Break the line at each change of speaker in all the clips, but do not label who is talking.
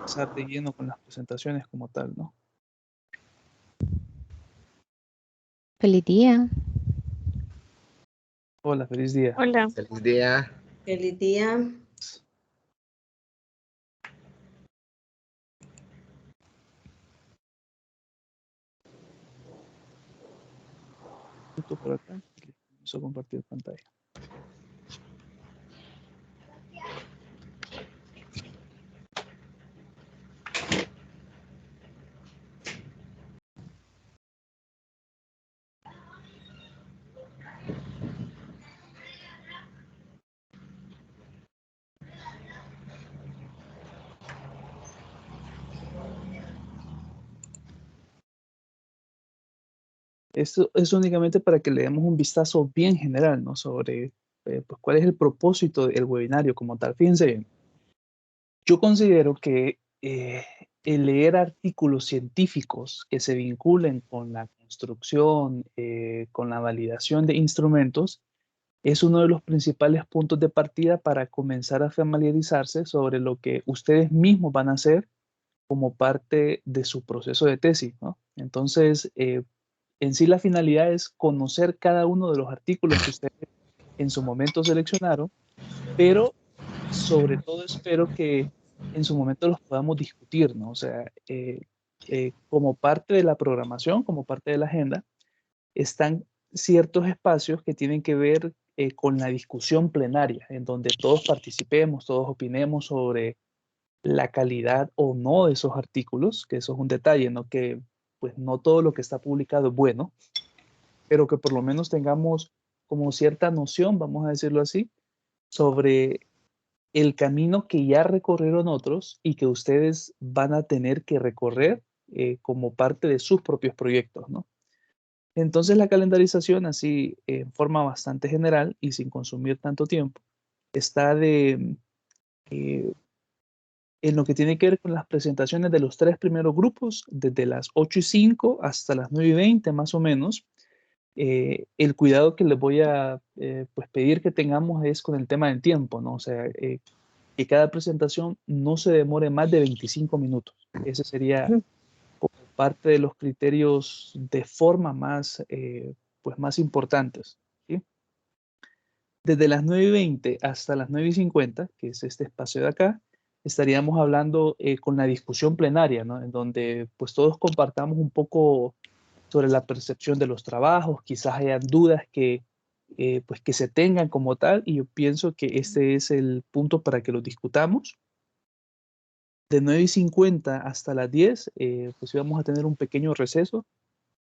empezar de lleno con las presentaciones como tal, ¿no?
Feliz día.
Hola, feliz día.
Hola.
Feliz día.
Feliz día.
Por acá, vamos a compartir pantalla. Esto es únicamente para que le demos un vistazo bien general, ¿no? Sobre pues, cuál es el propósito del webinario como tal. Fíjense bien, yo considero que el leer artículos científicos que se vinculen con la construcción, con la validación de instrumentos, es uno de los principales puntos de partida para comenzar a familiarizarse sobre lo que ustedes mismos van a hacer como parte de su proceso de tesis, ¿no? Entonces, en sí la finalidad es conocer cada uno de los artículos que ustedes en su momento seleccionaron, pero sobre todo espero que en su momento los podamos discutir, ¿no? O sea, como parte de la programación, como parte de la agenda, están ciertos espacios que tienen que ver con la discusión plenaria, en donde todos participemos, todos opinemos sobre la calidad o no de esos artículos, que eso es un detalle, ¿no? Que pues no todo lo que está publicado es bueno, pero que por lo menos tengamos como cierta noción, vamos a decirlo así, sobre el camino que ya recorrieron otros y que ustedes van a tener que recorrer como parte de sus propios proyectos, ¿no? Entonces la calendarización, así en forma bastante general y sin consumir tanto tiempo, está en lo que tiene que ver con las presentaciones de los 3 primeros grupos, desde las 8:05 hasta las 9:20 más o menos. El cuidado que les voy a pues pedir que tengamos es con el tema del tiempo, ¿no? O sea, que cada presentación no se demore más de 25 minutos. Ese sería como parte de los criterios de forma más, pues más importantes, ¿sí? Desde las 9:20 hasta las 9:50, que es este espacio de acá, estaríamos hablando con la discusión plenaria, ¿no? En donde pues todos compartamos un poco sobre la percepción de los trabajos, quizás haya dudas pues que se tengan como tal, y yo pienso que este es el punto para que lo discutamos. De 9:50 hasta las 10, pues íbamos a tener un pequeño receso,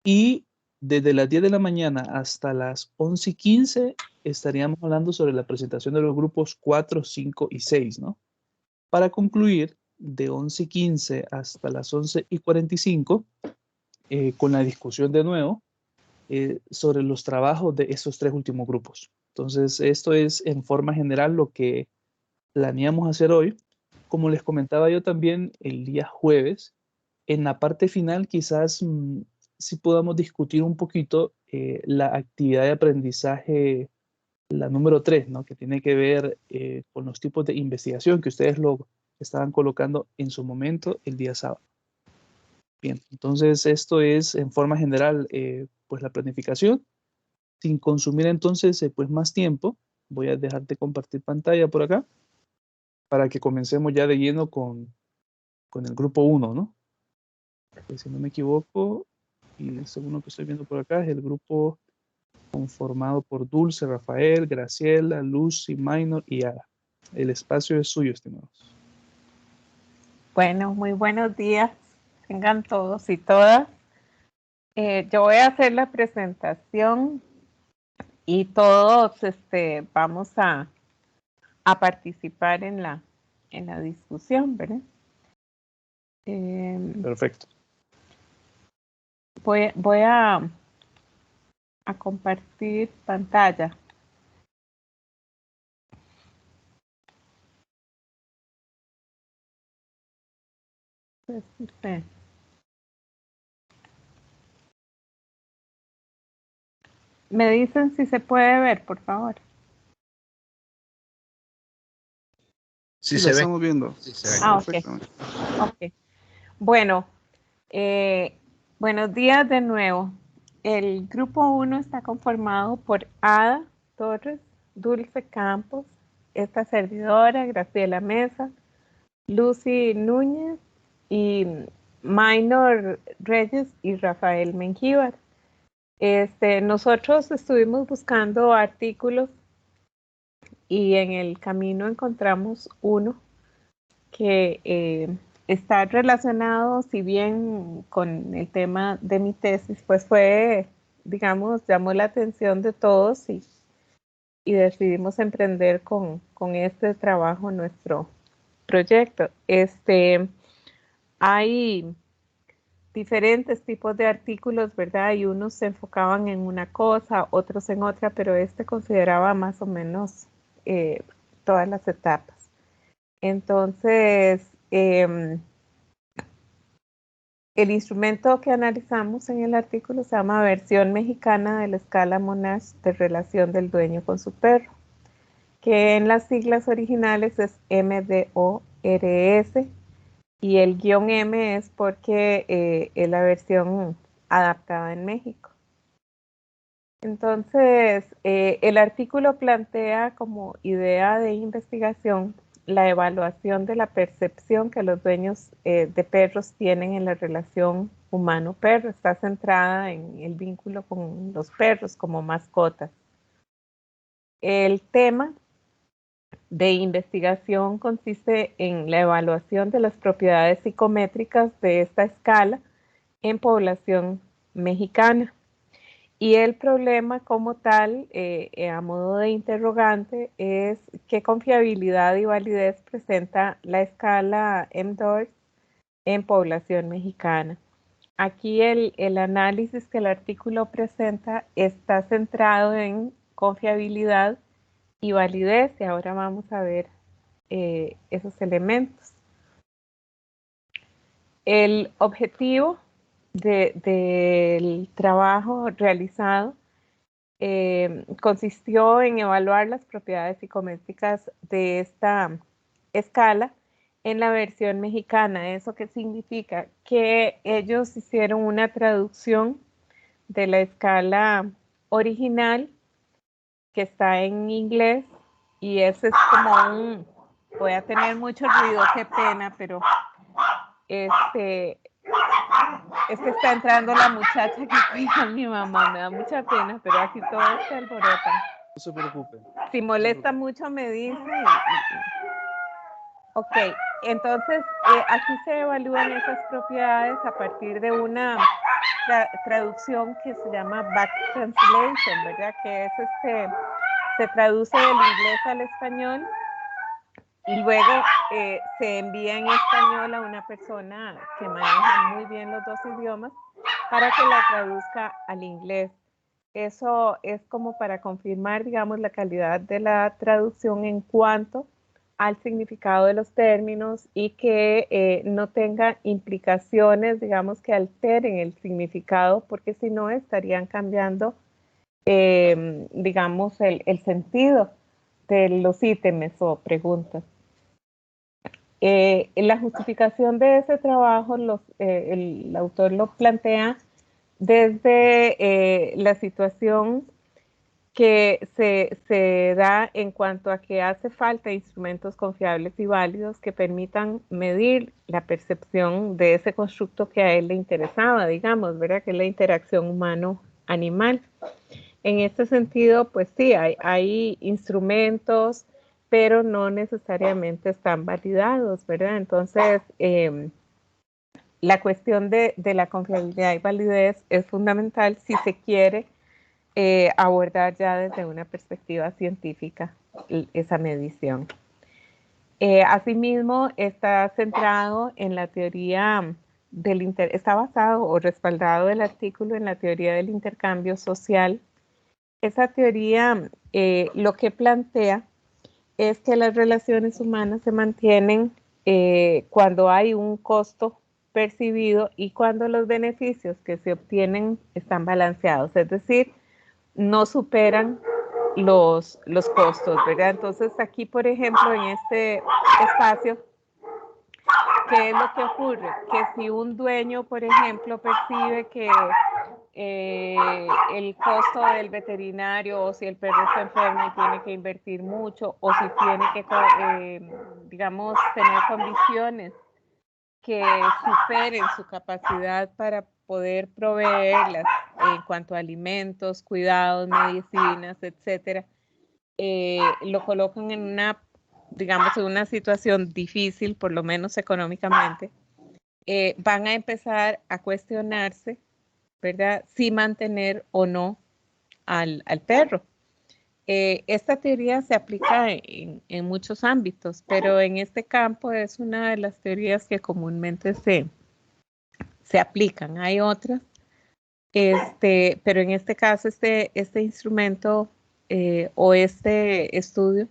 y desde las 10 de la mañana hasta las 11:15 estaríamos hablando sobre la presentación de los grupos 4, 5 y 6, ¿no? Para concluir, de 11:15 hasta las 11:45, con la discusión de nuevo sobre los trabajos de esos 3 últimos grupos. Entonces, esto es en forma general lo que planeamos hacer hoy. Como les comentaba yo también el día jueves, en la parte final quizás sí podamos discutir un poquito la actividad de aprendizaje, la número 3, ¿no? Que tiene que ver con los tipos de investigación que ustedes lo estaban colocando en su momento el día sábado. Bien, entonces esto es en forma general pues la planificación. Sin consumir entonces pues más tiempo, voy a dejar de compartir pantalla por acá para que comencemos ya de lleno con el grupo 1, ¿no? Que si no me equivoco, y según lo que estoy viendo por acá, es el grupo conformado por Dulce, Rafael, Graciela, Lucy, Minor y Ada. El espacio es suyo, estimados.
Bueno, muy buenos días. Tengan todos y todas. Yo voy a hacer la presentación y todos vamos a participar en la discusión, ¿verdad?
Perfecto.
Voy a compartir pantalla. Me dicen si se puede ver, por favor.
Sí,
Sí,
se
lo
ve.
estamos viendo.
Sí, se ve.
Ah, ok.
Perfectamente.
Ok. Bueno, buenos días de nuevo. El grupo 1 está conformado por Ada Torres, Dulce Campos, esta servidora, Graciela Mesa, Lucy Núñez y Minor Reyes y Rafael Mengíbar. Nosotros estuvimos buscando artículos y en el camino encontramos uno que está relacionado, si bien con el tema de mi tesis, pues fue, digamos, llamó la atención de todos y decidimos emprender con este trabajo nuestro proyecto. Hay diferentes tipos de artículos, ¿verdad? Y unos se enfocaban en una cosa, otros en otra, pero consideraba más o menos todas las etapas. Entonces, el instrumento que analizamos en el artículo se llama versión mexicana de la escala Monash de relación del dueño con su perro, que en las siglas originales es MDORS, y el guión M es porque es la versión adaptada en México. Entonces, el artículo plantea como idea de investigación la evaluación de la percepción que los dueños de perros tienen en la relación humano-perro. Está centrada en el vínculo con los perros como mascotas. El tema de investigación consiste en la evaluación de las propiedades psicométricas de esta escala en población mexicana. Y el problema como tal, a modo de interrogante, es qué confiabilidad y validez presenta la escala MDORS en población mexicana. Aquí el análisis que el artículo presenta está centrado en confiabilidad y validez, y ahora vamos a ver esos elementos. El objetivo del trabajo realizado consistió en evaluar las propiedades psicométricas de esta escala en la versión mexicana. ¿Eso qué significa? Que ellos hicieron una traducción de la escala original que está en inglés, y ese es como voy a tener mucho ruido, qué pena, pero es que está entrando la muchacha que cuida a mi mamá, me da mucha pena, pero aquí todos se alborotan.
No se preocupe.
Si molesta mucho me dice. Ok, entonces aquí se evalúan esas propiedades a partir de una traducción que se llama back translation, ¿verdad? Que es se traduce del inglés al español y luego se envía en español a una persona que maneja muy bien los dos idiomas para que la traduzca al inglés. Eso es como para confirmar, digamos, la calidad de la traducción en cuanto al significado de los términos y que no tenga implicaciones, digamos, que alteren el significado, porque si no estarían cambiando, digamos, el sentido de los ítems o preguntas. En la justificación de ese trabajo, el autor lo plantea desde la situación que se da en cuanto a que hace falta instrumentos confiables y válidos que permitan medir la percepción de ese constructo que a él le interesaba, digamos, ¿verdad? Que es la interacción humano-animal. En este sentido, pues sí, hay instrumentos, pero no necesariamente están validados, ¿verdad? Entonces, la cuestión de la confiabilidad y validez es fundamental si se quiere abordar ya desde una perspectiva científica esa medición. Asimismo, está centrado en la teoría está basado o respaldado el artículo en la teoría del intercambio social. Esa teoría lo que plantea es que las relaciones humanas se mantienen cuando hay un costo percibido y cuando los beneficios que se obtienen están balanceados, es decir, no superan los costos, ¿verdad? Entonces aquí, por ejemplo, en espacio, ¿qué es lo que ocurre? Que si un dueño, por ejemplo, percibe que el costo del veterinario, o si el perro está enfermo y tiene que invertir mucho, o si tiene que, digamos, tener condiciones que superen su capacidad para poder proveerlas en cuanto a alimentos, cuidados, medicinas, etcétera, lo colocan en una, digamos, en una situación difícil, por lo menos económicamente, van a empezar a cuestionarse, ¿verdad?, si mantener o no al perro. Esta teoría se aplica en muchos ámbitos, pero en este campo es una de las teorías que comúnmente se aplican. Hay otras, pero en este caso este instrumento o este estudio,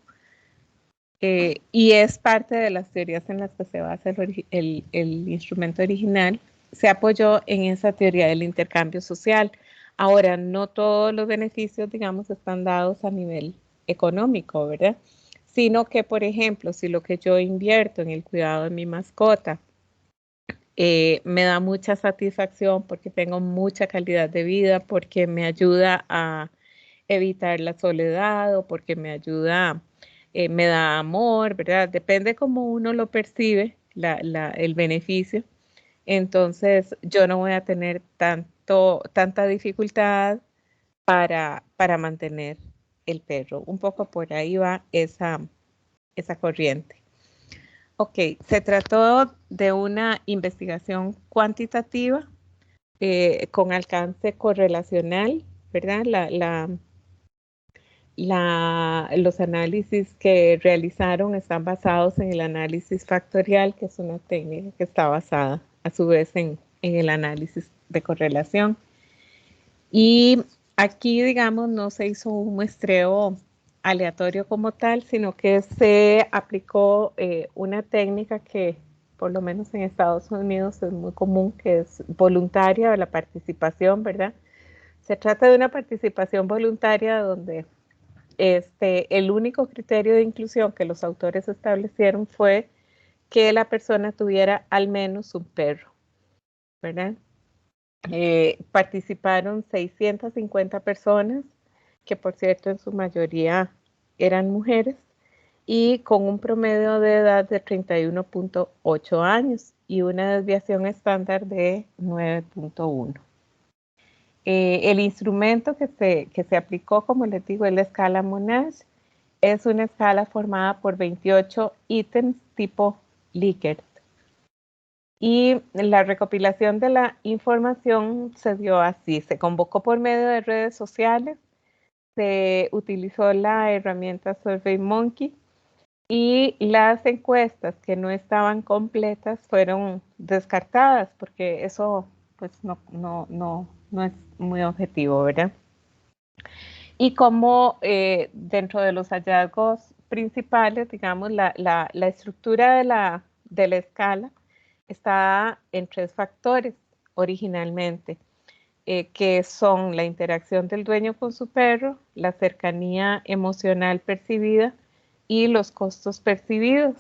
y es parte de las teorías en las que se basa el instrumento original, se apoyó en esa teoría del intercambio social. Ahora, no todos los beneficios, digamos, están dados a nivel económico, ¿verdad? Sino que, por ejemplo, si lo que yo invierto en el cuidado de mi mascota me da mucha satisfacción porque tengo mucha calidad de vida, porque me ayuda a evitar la soledad o porque me ayuda, me da amor, ¿verdad? Depende cómo uno lo percibe, el beneficio. Entonces, yo no voy a tener tanta dificultad para mantener el perro. Un poco por ahí va esa corriente. Ok, se trató de una investigación cuantitativa con alcance correlacional, ¿verdad? Los análisis que realizaron están basados en el análisis factorial, que es una técnica que está basada a su vez en el análisis de correlación. Y aquí, digamos, no se hizo un muestreo aleatorio como tal, sino que se aplicó una técnica que por lo menos en Estados Unidos es muy común, que es voluntaria, o la participación, ¿verdad? Se trata de una participación voluntaria donde el único criterio de inclusión que los autores establecieron fue que la persona tuviera al menos un perro, ¿verdad? Participaron 650 personas, que por cierto en su mayoría eran mujeres, y con un promedio de edad de 31.8 años y una desviación estándar de 9.1. El instrumento que se aplicó, como les digo, es la escala Monash. Es una escala formada por 28 ítems tipo Likert. Y la recopilación de la información se dio así. Se convocó por medio de redes sociales, se utilizó la herramienta SurveyMonkey y las encuestas que no estaban completas fueron descartadas porque eso pues no es muy objetivo, ¿verdad? Y como dentro de los hallazgos principales, digamos, la estructura de la escala está en 3 factores originalmente, que son la interacción del dueño con su perro, la cercanía emocional percibida y los costos percibidos.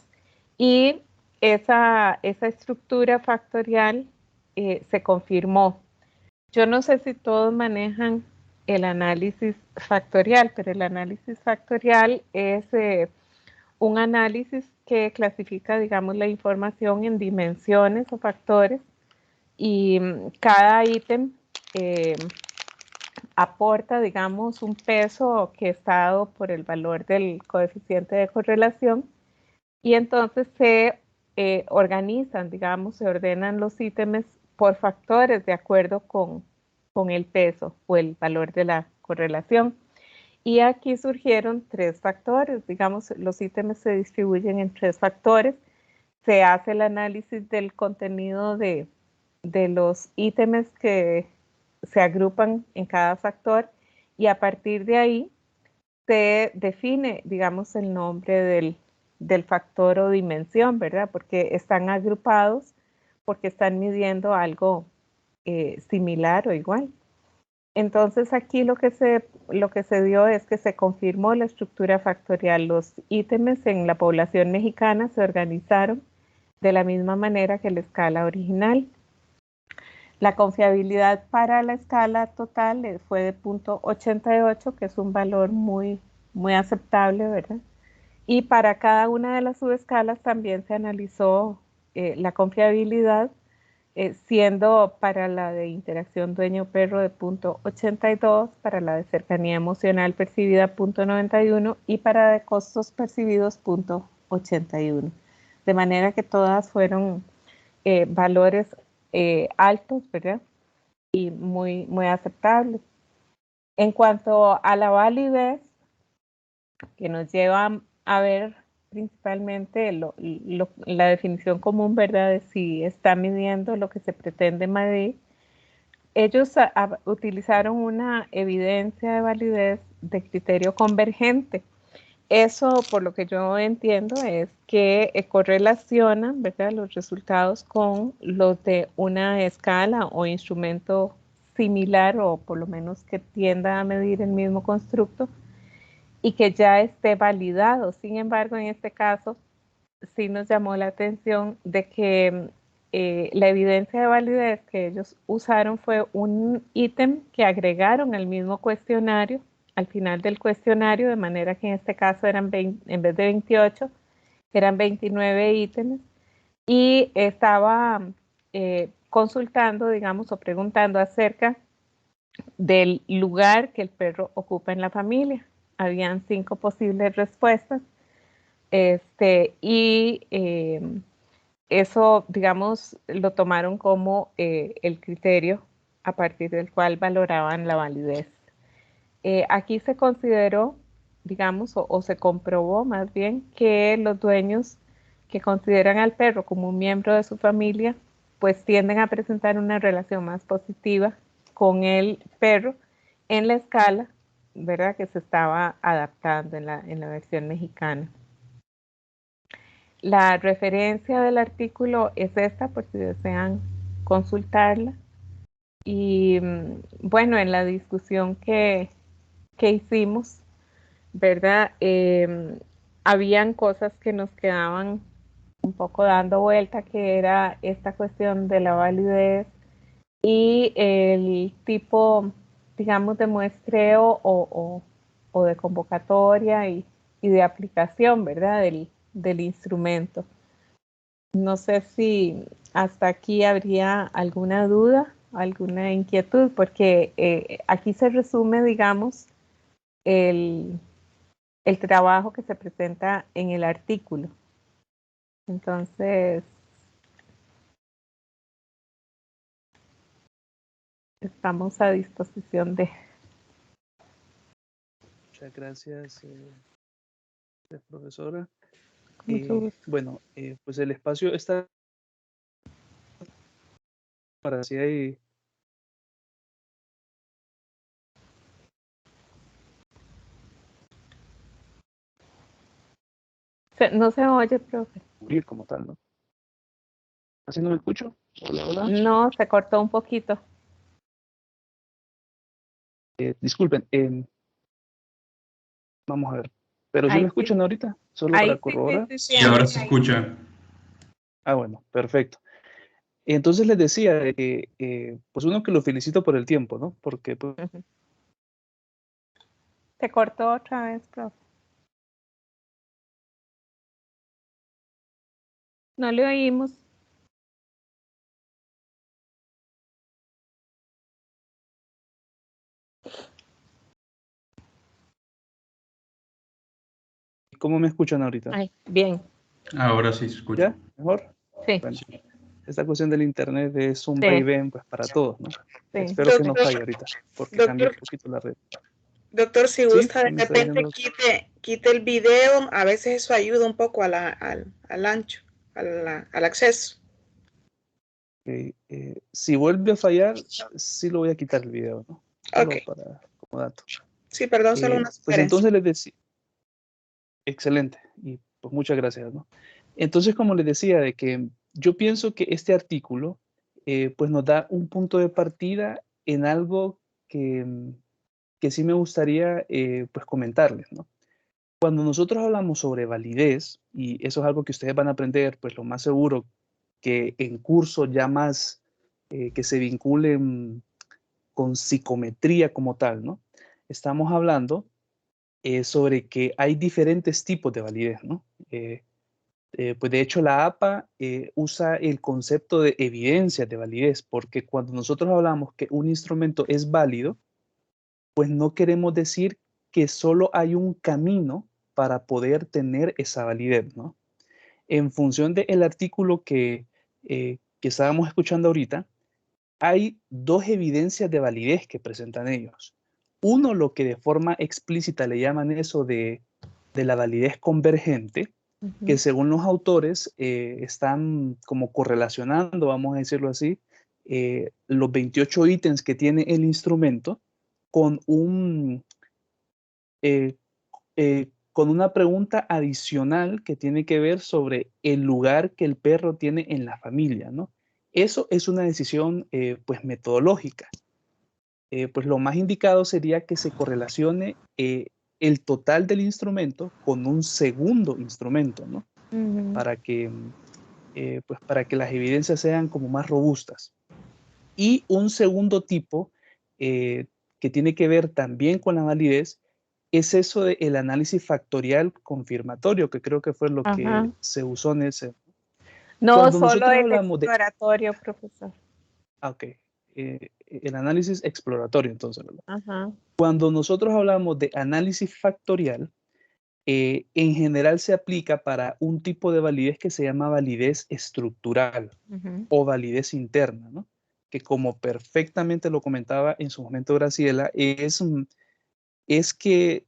Y esa estructura factorial se confirmó. Yo no sé si todos manejan el análisis factorial, pero el análisis factorial es un análisis que clasifica, digamos, la información en dimensiones o factores y cada ítem aporta, digamos, un peso que está dado por el valor del coeficiente de correlación y entonces se organizan, digamos, se ordenan los ítems por factores de acuerdo con el peso o el valor de la correlación. Y aquí surgieron 3 factores, digamos, los ítems se distribuyen en 3 factores, se hace el análisis del contenido de los ítems que se agrupan en cada factor y a partir de ahí se define, digamos, el nombre del factor o dimensión, ¿verdad? Porque están agrupados, porque están midiendo algo similar o igual. Entonces aquí lo que se dio es que se confirmó la estructura factorial. Los ítems en la población mexicana se organizaron de la misma manera que la escala original. La confiabilidad para la escala total fue de 0.88, que es un valor muy aceptable, ¿verdad? Y para cada una de las subescalas también se analizó la confiabilidad, siendo para la de interacción dueño-perro de 0.82, para la de cercanía emocional percibida 0.91 y para de costos percibidos 0.81. De manera que todas fueron valores altos, ¿verdad? Y muy aceptables. En cuanto a la validez, que nos lleva a ver principalmente la definición común, ¿verdad? De si está midiendo lo que se pretende medir. Ellos utilizaron una evidencia de validez de criterio convergente. Eso, por lo que yo entiendo, es que correlacionan, ¿verdad?, los resultados con los de una escala o instrumento similar, o por lo menos que tienda a medir el mismo constructo y que ya esté validado. Sin embargo, en este caso, sí nos llamó la atención de que la evidencia de validez que ellos usaron fue un ítem que agregaron al mismo cuestionario, al final del cuestionario, de manera que en este caso eran 20, en vez de 28, eran 29 ítems, y estaba consultando, digamos, o preguntando acerca del lugar que el perro ocupa en la familia. Habían 5 posibles respuestas, y eso, digamos, lo tomaron como el criterio a partir del cual valoraban la validez. Aquí se consideró, digamos, o se comprobó más bien, que los dueños que consideran al perro como un miembro de su familia, pues tienden a presentar una relación más positiva con el perro en la escala, ¿verdad?, que se estaba adaptando en la versión mexicana. La referencia del artículo es esta, por si desean consultarla. Y bueno, en la discusión que hicimos, ¿verdad? Habían cosas que nos quedaban un poco dando vuelta, que era esta cuestión de la validez y el tipo, digamos, de muestreo o de convocatoria y de aplicación, ¿verdad?, del instrumento. No sé si hasta aquí habría alguna duda, alguna inquietud, porque aquí se resume, digamos, el trabajo que se presenta en el artículo. Entonces, estamos a disposición de...
Muchas gracias, profesora.
Mucho gusto.
Bueno, pues el espacio está para si hay...
No se oye, profe.
como tal, ¿no? ¿Así no me escucho? Hola, hola.
No, se cortó un poquito.
Disculpen, vamos a ver. ¿Pero sí
Ahí
me
sí.
escuchan ahorita? Solo
Ahí
para
sí,
corroborar.
sí,
Y ahora se escucha.
Ah, bueno, perfecto. Entonces les decía de que, pues uno que lo felicito por el tiempo, ¿no? Porque pues,
Se cortó otra vez, profe. No le oímos.
¿cómo me escuchan ahorita?
Ay, bien.
Ahora sí se escucha.
¿Ya? ¿Mejor?
Sí,
Bueno, esta cuestión del internet es un
sí,
vaivén pues para todos, ¿no?
sí.
Espero que no falle ahorita, porque cambia un
Doctor,
poquito la red.
doctor, si
¿Sí?
gusta, de
¿Me está
repente
diciendo?
quite el video, a veces eso ayuda un poco al ancho, al acceso.
Si vuelve a fallar, sí lo voy a quitar el video, ¿no? Solo
Ok,
para como dato.
sí, perdón, solo una
Pues
sugerencia.
entonces les decía, excelente, y pues muchas gracias, ¿no? Entonces, como les decía, de que yo pienso que este artículo, pues nos da un punto de partida en algo que sí me gustaría pues comentarles, ¿no? Cuando nosotros hablamos sobre validez, y eso es algo que ustedes van a aprender, pues lo más seguro que en cursos ya más que se vinculen con psicometría como tal, ¿no? Estamos hablando sobre que hay diferentes tipos de validez, ¿no? Pues de hecho la APA usa el concepto de evidencia de validez, porque cuando nosotros hablamos que un instrumento es válido, pues no queremos decir que solo hay un camino para poder tener esa validez, ¿no? En función del artículo que estábamos escuchando ahorita, hay dos evidencias de validez que presentan ellos. Uno, lo que de forma explícita le llaman eso de la validez convergente, que según los autores están como correlacionando, vamos a decirlo así, los 28 ítems que tiene el instrumento con con una pregunta adicional que tiene que ver sobre el lugar que el perro tiene en la familia, ¿no? Eso es una decisión, pues, metodológica. Pues lo más indicado sería que se correlacione el total del instrumento con un segundo instrumento, ¿no? Para que, pues, para que las evidencias sean como más robustas. Y un segundo tipo que tiene que ver también con la validez es eso del análisis factorial confirmatorio, que creo que fue lo que
Ajá.
se usó en ese.
No,
Cuando
solo
nosotros
el
hablamos de...
exploratorio, profesor.
Ok, el análisis exploratorio, entonces, ¿verdad?
Ajá.
Cuando nosotros hablamos de análisis factorial, en general se aplica para un tipo de validez que se llama validez estructural o validez interna, ¿no? Que como perfectamente lo comentaba en su momento Graciela, es que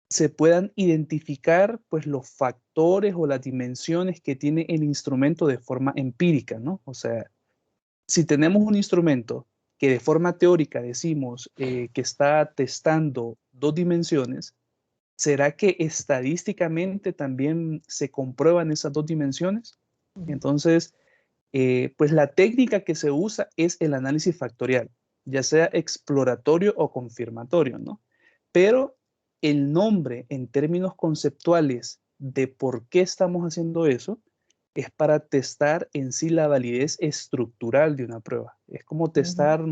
se puedan identificar pues los factores o las dimensiones que tiene el instrumento de forma empírica, ¿no? O sea, si tenemos un instrumento que de forma teórica decimos que está testando 2 dimensiones, ¿será que estadísticamente también se comprueban esas 2 dimensiones? Entonces, pues la técnica que se usa es el análisis factorial, ya sea exploratorio o confirmatorio, ¿no? Pero el nombre en términos conceptuales de por qué estamos haciendo eso es para testar en sí la validez estructural de una prueba. Es como testar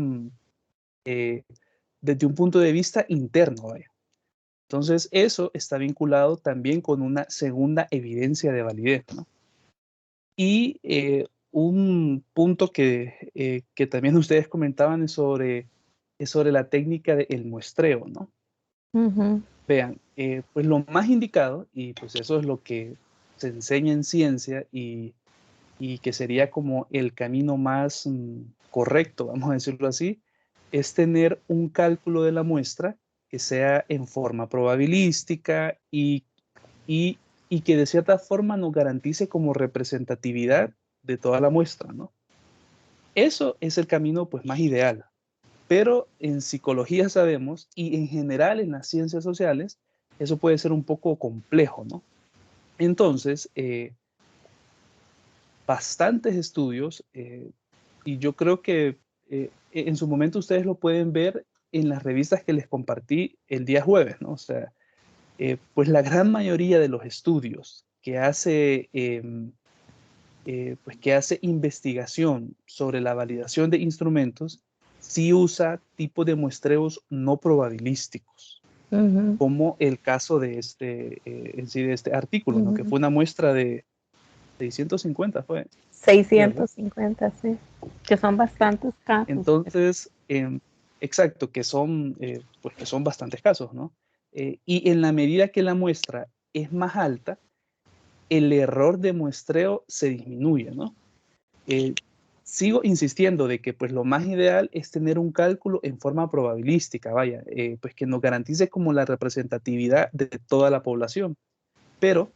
desde un punto de vista interno, vaya. Entonces, eso está vinculado también con una segunda evidencia de validez, ¿no? Y un punto que también ustedes comentaban es sobre la técnica del muestreo, ¿no? Vean, pues lo más indicado, y pues eso es lo que se enseña en ciencia y que sería como el camino más correcto, vamos a decirlo así, es tener un cálculo de la muestra que sea en forma probabilística y que de cierta forma nos garantice como representatividad de toda la muestra, ¿no? Eso es el camino pues más ideal, pero en psicología sabemos y en general en las ciencias sociales eso puede ser un poco complejo, ¿no? Entonces, bastantes estudios y yo creo que en su momento ustedes lo pueden ver en las revistas que les compartí el día jueves, ¿no? O sea, pues la gran mayoría de los estudios pues que hace investigación sobre la validación de instrumentos sí usa tipos de muestreos no probabilísticos, como el caso de en sí de este artículo, ¿no? Que fue una muestra de 650, fue.
650, sí. Que son bastantes casos.
Entonces, exacto, que son, pues que son bastantes casos, ¿no? Y en la medida que la muestra es más alta, el error de muestreo se disminuye, ¿no? Sigo insistiendo de que pues lo más ideal es tener un cálculo en forma probabilística, vaya, pues que nos garantice como la representatividad de toda la población. Pero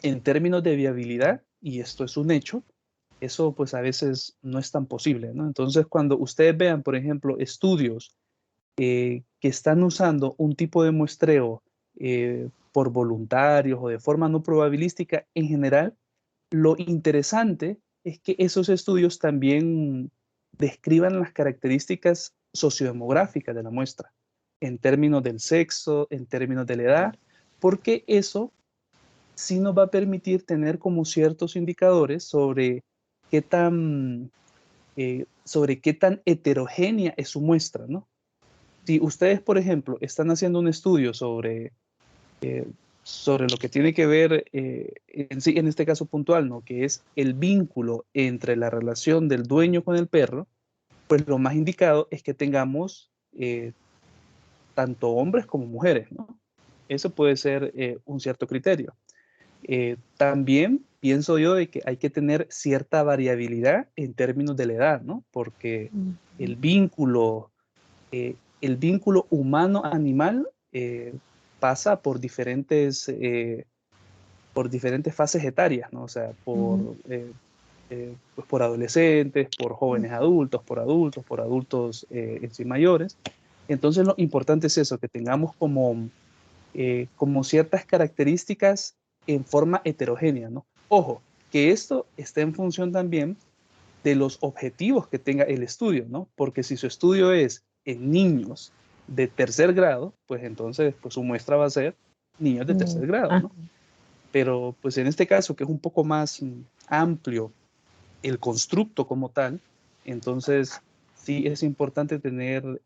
en términos de viabilidad, y esto es un hecho, eso pues a veces no es tan posible, ¿no? Entonces cuando ustedes vean, por ejemplo, estudios que están usando un tipo de muestreo por voluntarios o de forma no probabilística, en general, lo interesante es que esos estudios también describan las características sociodemográficas de la muestra, en términos del sexo, en términos de la edad, porque eso sí nos va a permitir tener como ciertos indicadores sobre qué tan heterogénea es su muestra, ¿no? Si ustedes, por ejemplo, están haciendo un estudio sobre lo que tiene que ver en este caso puntual, ¿no? Que es el vínculo entre la relación del dueño con el perro, pues lo más indicado es que tengamos tanto hombres como mujeres, ¿no? Eso puede ser un cierto criterio. También pienso yo de que hay que tener cierta variabilidad en términos de la edad, ¿no? Porque el vínculo humano-animal pasa por diferentes fases etarias, ¿no? O sea, pues por adolescentes, por jóvenes adultos, por adultos en sí mayores. Entonces lo importante es eso, que tengamos como ciertas características en forma heterogénea, ¿no? Ojo, que esto está en función también de los objetivos que tenga el estudio, ¿no? Porque si su estudio es en niños de tercer grado, pues entonces pues su muestra va a ser niños de tercer grado, ¿no? Pero pues en este caso, que es un poco más amplio el constructo como tal, entonces sí es importante tener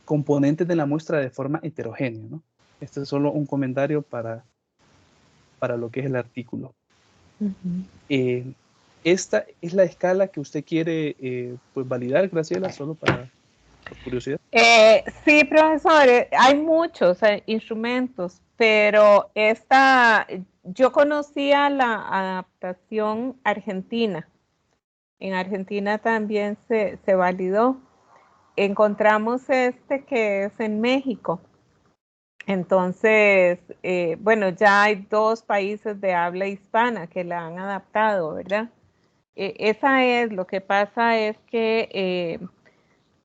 componentes de la muestra de forma heterogénea, ¿no? Este es solo un comentario para lo que es el artículo. Esta es la escala que usted quiere pues validar, Graciela, solo por curiosidad.
Sí, profesor, hay muchos instrumentos, pero yo conocía la adaptación argentina. En Argentina también se validó. Encontramos que es en México. Entonces, bueno, ya hay 2 países de habla hispana que la han adaptado, ¿verdad? Lo que pasa es que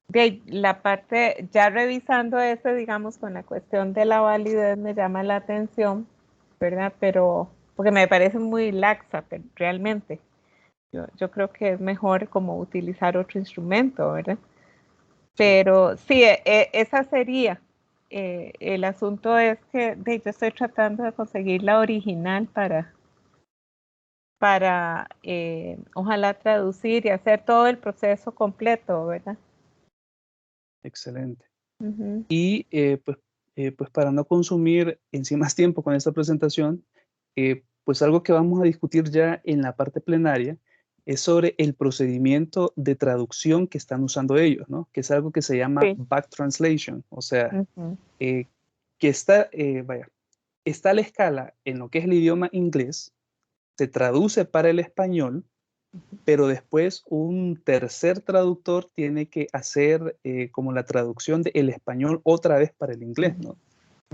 de la parte, ya revisando digamos, con la cuestión de la validez me llama la atención, ¿verdad? Pero, porque me parece muy laxa, pero realmente. Yo creo que es mejor como utilizar otro instrumento, ¿verdad? Pero sí, esa sería. El asunto es que yo estoy tratando de conseguir la original para ojalá traducir y hacer todo el proceso completo, ¿verdad?
Excelente. Y pues para no consumir en sí más tiempo con esta presentación, pues algo que vamos a discutir ya en la parte plenaria es sobre el procedimiento de traducción que están usando ellos, ¿no? Que es algo que se llama back translation, o sea, que está la escala en lo que es el idioma inglés, se traduce para el español, pero después un tercer traductor tiene que hacer como la traducción del español otra vez para el inglés, ¿no?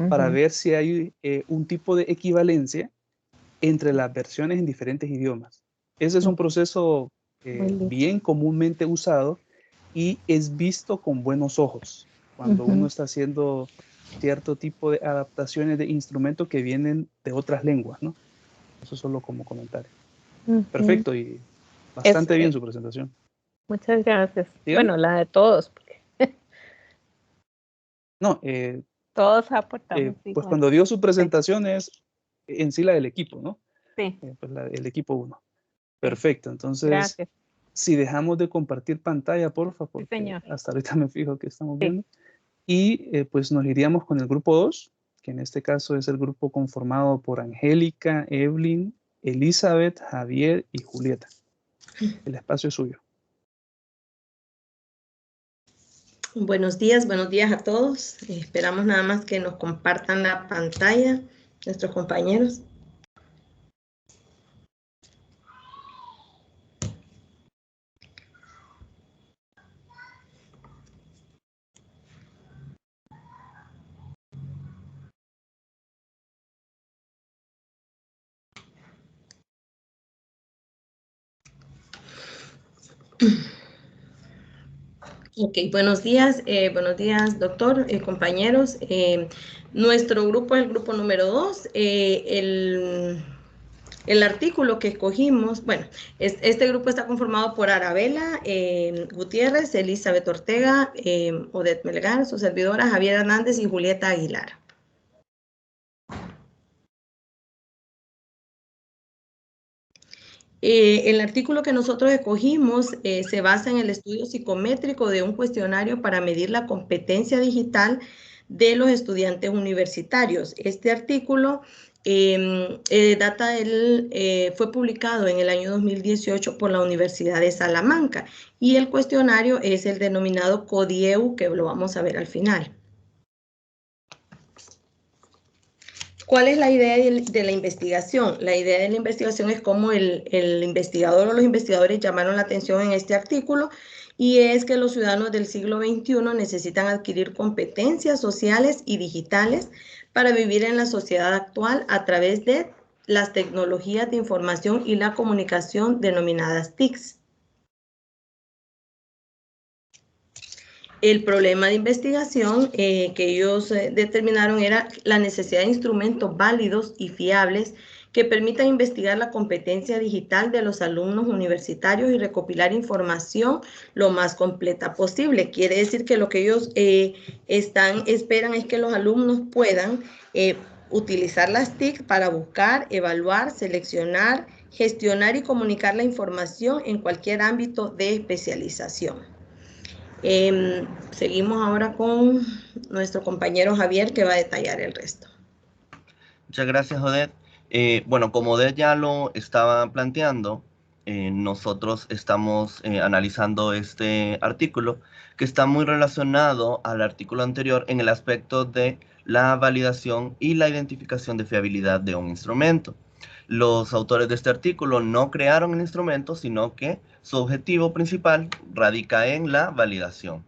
Para ver si hay un tipo de equivalencia entre las versiones en diferentes idiomas. Ese es un proceso bien comúnmente usado y es visto con buenos ojos cuando uno está haciendo cierto tipo de adaptaciones de instrumentos que vienen de otras lenguas, ¿no? Eso solo como comentario. Perfecto, y bastante bien su presentación.
Muchas gracias.
¿Dígame?
Bueno, la de todos.
No,
todos aportamos
pues
igual.
cuando dio su presentación es en sí la del equipo, ¿no?
Sí.
Pues el equipo 1. Perfecto, entonces
Gracias.
si dejamos de compartir pantalla, porfa, porque
señor.
hasta ahorita me fijo que estamos viendo. Y pues nos iríamos con el grupo 2, que en este caso es el grupo conformado por Angélica, Evelyn, Elizabeth, Javier y Julieta. El espacio es suyo.
Buenos días a todos. Esperamos nada más que nos compartan la pantalla, nuestros compañeros. Ok, buenos días, doctor, compañeros. Nuestro grupo es el grupo número 2. El artículo que escogimos, bueno, este grupo está conformado por Arabela Gutiérrez, Elizabeth Ortega, Odette Melgar, su servidora, Javier Hernández y Julieta Aguilar. El artículo que nosotros escogimos se basa en el estudio psicométrico de un cuestionario para medir la competencia digital de los estudiantes universitarios. Este artículo fue publicado en el año 2018 por la Universidad de Salamanca y el cuestionario es el denominado CODIEU, que lo vamos a ver al final. ¿Cuál es la idea de la investigación? La idea de la investigación es cómo el investigador o los investigadores llamaron la atención en este artículo, y es que los ciudadanos del siglo XXI necesitan adquirir competencias sociales y digitales para vivir en la sociedad actual a través de las tecnologías de información y la comunicación denominadas TICs. El problema de investigación que ellos determinaron era la necesidad de instrumentos válidos y fiables que permitan investigar la competencia digital de los alumnos universitarios y recopilar información lo más completa posible. Quiere decir que lo que ellos esperan es que los alumnos puedan utilizar las TIC para buscar, evaluar, seleccionar, gestionar y comunicar la información en cualquier ámbito de especialización. Seguimos ahora con nuestro compañero Javier, que va a detallar el resto.
Muchas gracias, Odette. Bueno, como Odette ya lo estaba planteando, nosotros estamos analizando este artículo que está muy relacionado al artículo anterior en el aspecto de la validación y la identificación de fiabilidad de un instrumento. Los autores de este artículo no crearon el instrumento, sino que su objetivo principal radica en la validación.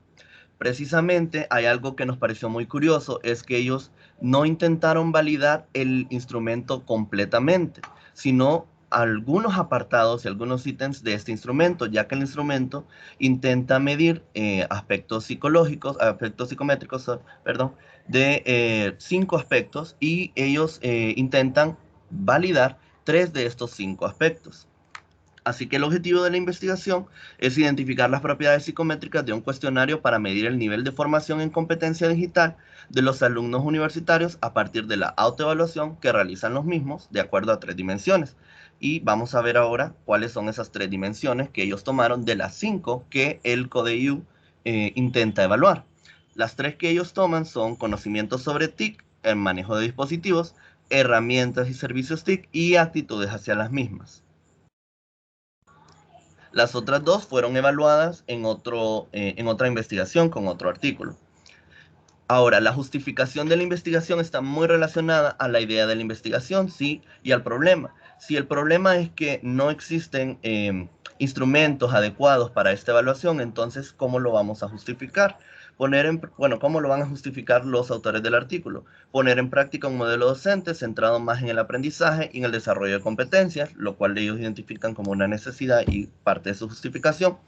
Precisamente hay algo que nos pareció muy curioso, es que ellos no intentaron validar el instrumento completamente, sino algunos apartados y algunos ítems de este instrumento, ya que el instrumento intenta medir aspectos psicométricos, de 5 aspectos, y ellos intentan validar 3 de estos 5 aspectos. Así que el objetivo de la investigación es identificar las propiedades psicométricas de un cuestionario para medir el nivel de formación en competencia digital de los alumnos universitarios a partir de la autoevaluación que realizan los mismos de acuerdo a 3 dimensiones. Y vamos a ver ahora cuáles son esas 3 dimensiones que ellos tomaron de las 5 que el CODIEU intenta evaluar. Las 3 que ellos toman son conocimientos sobre TIC, el manejo de dispositivos, herramientas y servicios TIC y actitudes hacia las mismas. Las otras 2 fueron evaluadas en otra investigación con otro artículo. Ahora, la justificación de la investigación está muy relacionada a la idea de la investigación, sí, y al problema. Si el problema es que no existen instrumentos adecuados para esta evaluación, entonces, ¿cómo lo vamos a justificar? ¿Cómo lo van a justificar los autores del artículo? Poner en práctica un modelo docente centrado más en el aprendizaje y en el desarrollo de competencias, lo cual ellos identifican como una necesidad y parte de su justificación,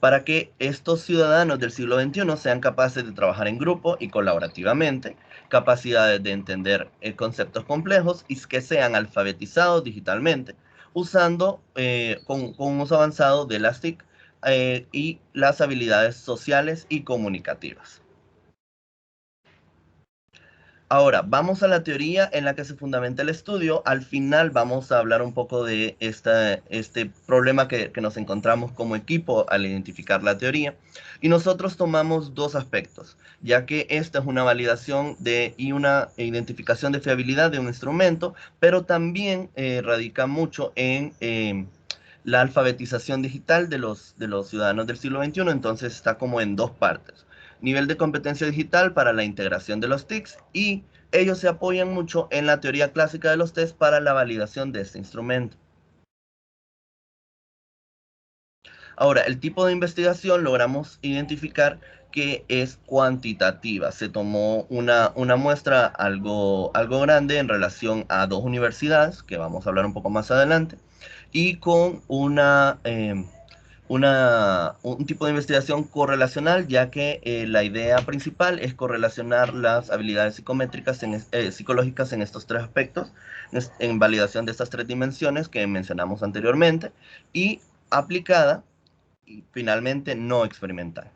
para que estos ciudadanos del siglo XXI sean capaces de trabajar en grupo y colaborativamente, capacidades de entender conceptos complejos y que sean alfabetizados digitalmente, usando con un uso avanzado de las TIC y las habilidades sociales y comunicativas. Ahora, vamos a la teoría en la que se fundamenta el estudio. Al final vamos a hablar un poco de este problema que nos encontramos como equipo al identificar la teoría. Y nosotros tomamos 2 aspectos, ya que esta es una validación y una identificación de fiabilidad de un instrumento, pero también radica mucho en la alfabetización digital de los ciudadanos del siglo XXI, entonces está como en 2 partes. Nivel de competencia digital para la integración de los TICs, y ellos se apoyan mucho en la teoría clásica de los test para la validación de este instrumento. Ahora, el tipo de investigación logramos identificar que es cuantitativa. Se tomó una muestra algo grande en relación a 2 universidades, que vamos a hablar un poco más adelante, y con un tipo de investigación correlacional, ya que la idea principal es correlacionar las habilidades psicológicas en estos tres aspectos, en validación de estas tres dimensiones que mencionamos anteriormente, y aplicada y finalmente no experimental.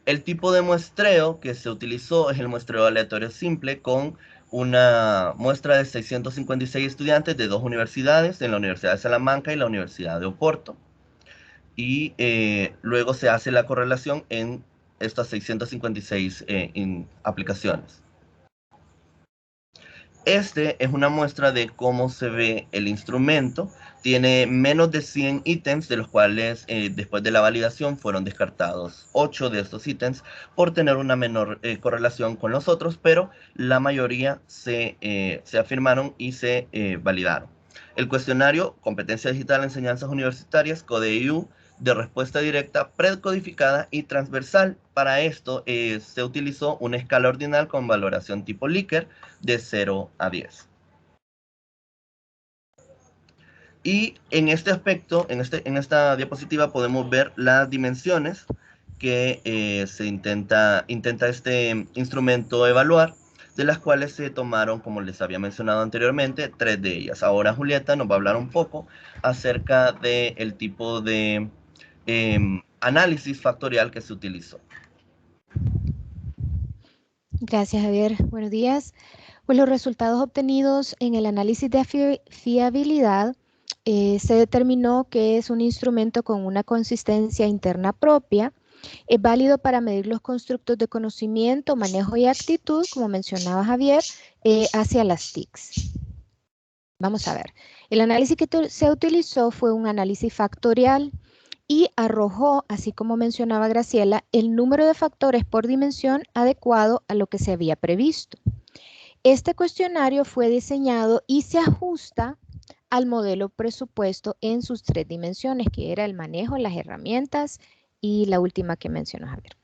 El tipo de muestreo que se utilizó es el muestreo aleatorio simple con una muestra de 656 estudiantes de dos universidades, en la Universidad de Salamanca y la Universidad de Oporto. Y luego se hace la correlación en estas 656 aplicaciones. Este es una muestra de cómo se ve el instrumento. Tiene menos de 100 ítems, de los cuales después de la validación fueron descartados 8 de estos ítems por tener una menor correlación con los otros, pero la mayoría se afirmaron y se validaron. El cuestionario Competencia Digital en Enseñanzas Universitarias, CODE-EU, de respuesta directa, precodificada y transversal. Para esto se utilizó una escala ordinal con valoración tipo Likert de 0 a 10. Y en este aspecto, en esta diapositiva podemos ver las dimensiones que se intenta este instrumento evaluar, de las cuales se tomaron, como les había mencionado anteriormente, 3 de ellas. Ahora Julieta nos va a hablar un poco acerca del tipo de análisis factorial que se utilizó.
Gracias, Javier. Buenos días. Pues los resultados obtenidos en el análisis de fiabilidad se determinó que es un instrumento con una consistencia interna propia. Es válido para medir los constructos de conocimiento, manejo y actitud, como mencionaba Javier, hacia las TICs. Vamos a ver. El análisis que se utilizó fue un análisis factorial y arrojó, así como mencionaba Graciela, el número de factores por dimensión adecuado a lo que se había previsto. Este cuestionario fue diseñado y se ajusta al modelo presupuesto en sus 3 dimensiones, que era el manejo, las herramientas y la última que mencionó Javier.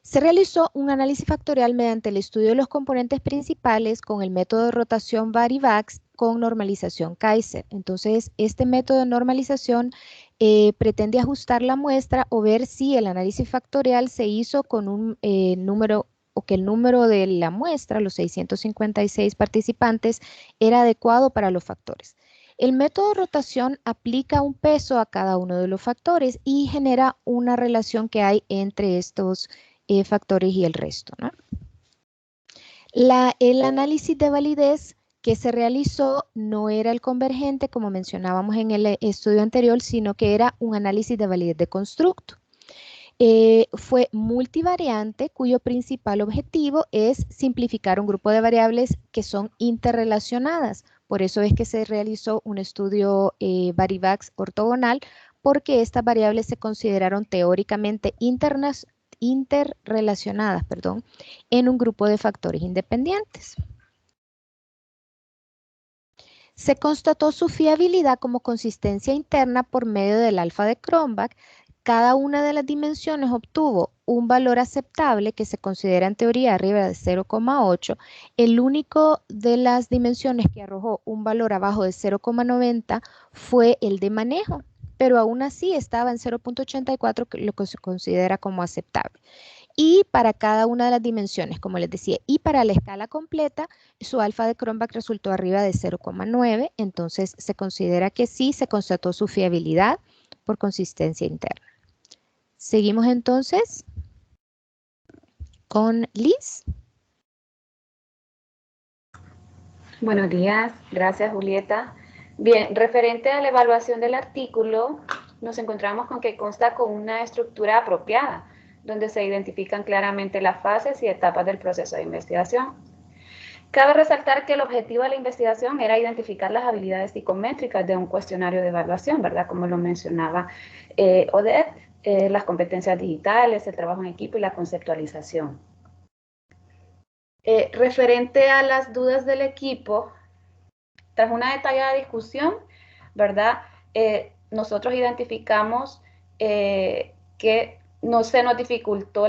Se realizó un análisis factorial mediante el estudio de los componentes principales con el método de rotación Varivax con normalización Kaiser. Entonces, este método de normalización pretende ajustar la muestra o ver si el análisis factorial se hizo con un número o que el número de la muestra, los 656 participantes, era adecuado para los factores. El método de rotación aplica un peso a cada uno de los factores y genera una relación que hay entre estos factores y el resto, ¿no? El análisis de validez que se realizó no era el convergente, como mencionábamos en el estudio anterior, sino que era un análisis de validez de constructo. Fue multivariante, cuyo principal objetivo es simplificar un grupo de variables que son interrelacionadas. Por eso es que se realizó un estudio Varivax ortogonal, porque estas variables se consideraron teóricamente interrelacionadas, en un grupo de factores independientes. Se constató su fiabilidad como consistencia interna por medio del alfa de Cronbach. Cada una de las dimensiones obtuvo un valor aceptable que se considera en teoría arriba de 0,8. El único de las dimensiones que arrojó un valor abajo de 0,90 fue el de manejo, pero aún así estaba en 0,84, lo que se considera como aceptable. Y para cada una de las dimensiones, como les decía, y para la escala completa, su alfa de Cronbach resultó arriba de 0,9, entonces se considera que sí se constató su fiabilidad por consistencia interna. Seguimos entonces con Liz.
Buenos días, gracias Julieta. Bien, referente a la evaluación del artículo, nos encontramos con que consta con una estructura apropiada, donde se identifican claramente las fases y etapas del proceso de investigación. Cabe resaltar que el objetivo de la investigación era identificar las habilidades psicométricas de un cuestionario de evaluación, ¿verdad? Como lo mencionaba Odette, las competencias digitales, el trabajo en equipo y la conceptualización. Referente a las dudas del equipo, tras una detallada discusión, ¿verdad? Nosotros identificamos que no se nos dificultó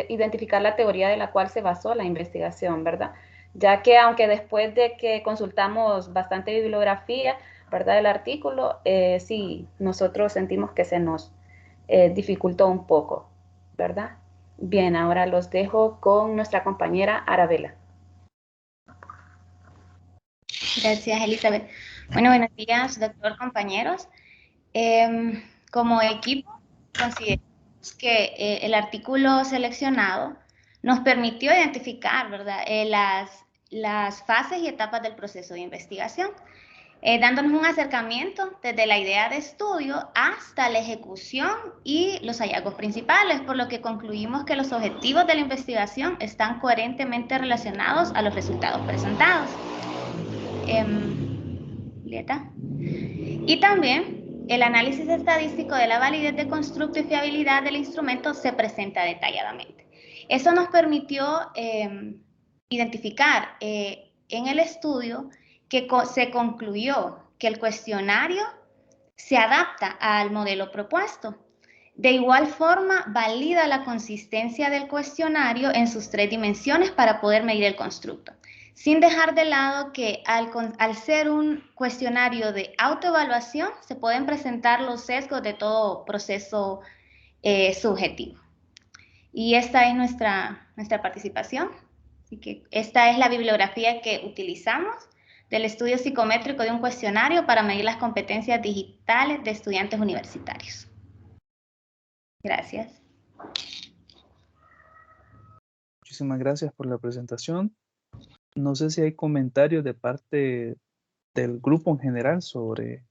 identificar la teoría de la cual se basó la investigación, ¿verdad? Ya que aunque después de que consultamos bastante bibliografía, ¿verdad? El artículo, sí, nosotros sentimos que se nos dificultó un poco, ¿verdad? Bien, ahora los dejo con nuestra compañera Arabella.
Gracias, Elizabeth. Bueno, buenos días, doctor, compañeros. Como equipo, consideramos que el artículo seleccionado nos permitió identificar, ¿verdad?, las fases y etapas del proceso de investigación, dándonos un acercamiento desde la idea de estudio hasta la ejecución y los hallazgos principales, por lo que concluimos que los objetivos de la investigación están coherentemente relacionados a los resultados presentados. Y también el análisis estadístico de la validez de constructo y fiabilidad del instrumento se presenta detalladamente. Eso nos permitió identificar en el estudio que se concluyó que el cuestionario se adapta al modelo propuesto. De igual forma, valida la consistencia del cuestionario en sus 3 dimensiones para poder medir el constructo, sin dejar de lado que al ser un cuestionario de autoevaluación, se pueden presentar los sesgos de todo proceso subjetivo. Y esta es nuestra participación. Así que esta es la bibliografía que utilizamos del estudio psicométrico de un cuestionario para medir las competencias digitales de estudiantes universitarios. Gracias.
Muchísimas gracias por la presentación. No sé si hay comentarios de parte del grupo en general sobre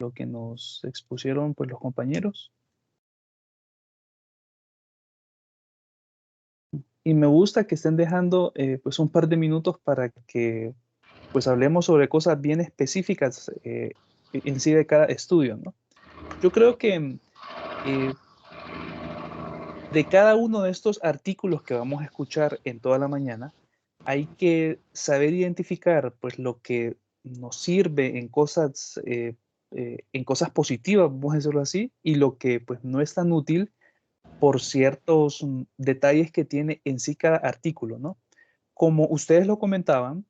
lo que nos expusieron pues, los compañeros. Y me gusta que estén dejando pues un par de minutos para que pues hablemos sobre cosas bien específicas en sí de cada estudio, ¿no? Yo creo que de cada uno de estos artículos que vamos a escuchar en toda la mañana, hay que saber identificar pues lo que nos sirve en cosas positivas, vamos a decirlo así, y lo que pues no es tan útil por ciertos detalles que tiene en sí cada artículo, ¿no? Como ustedes lo comentaban,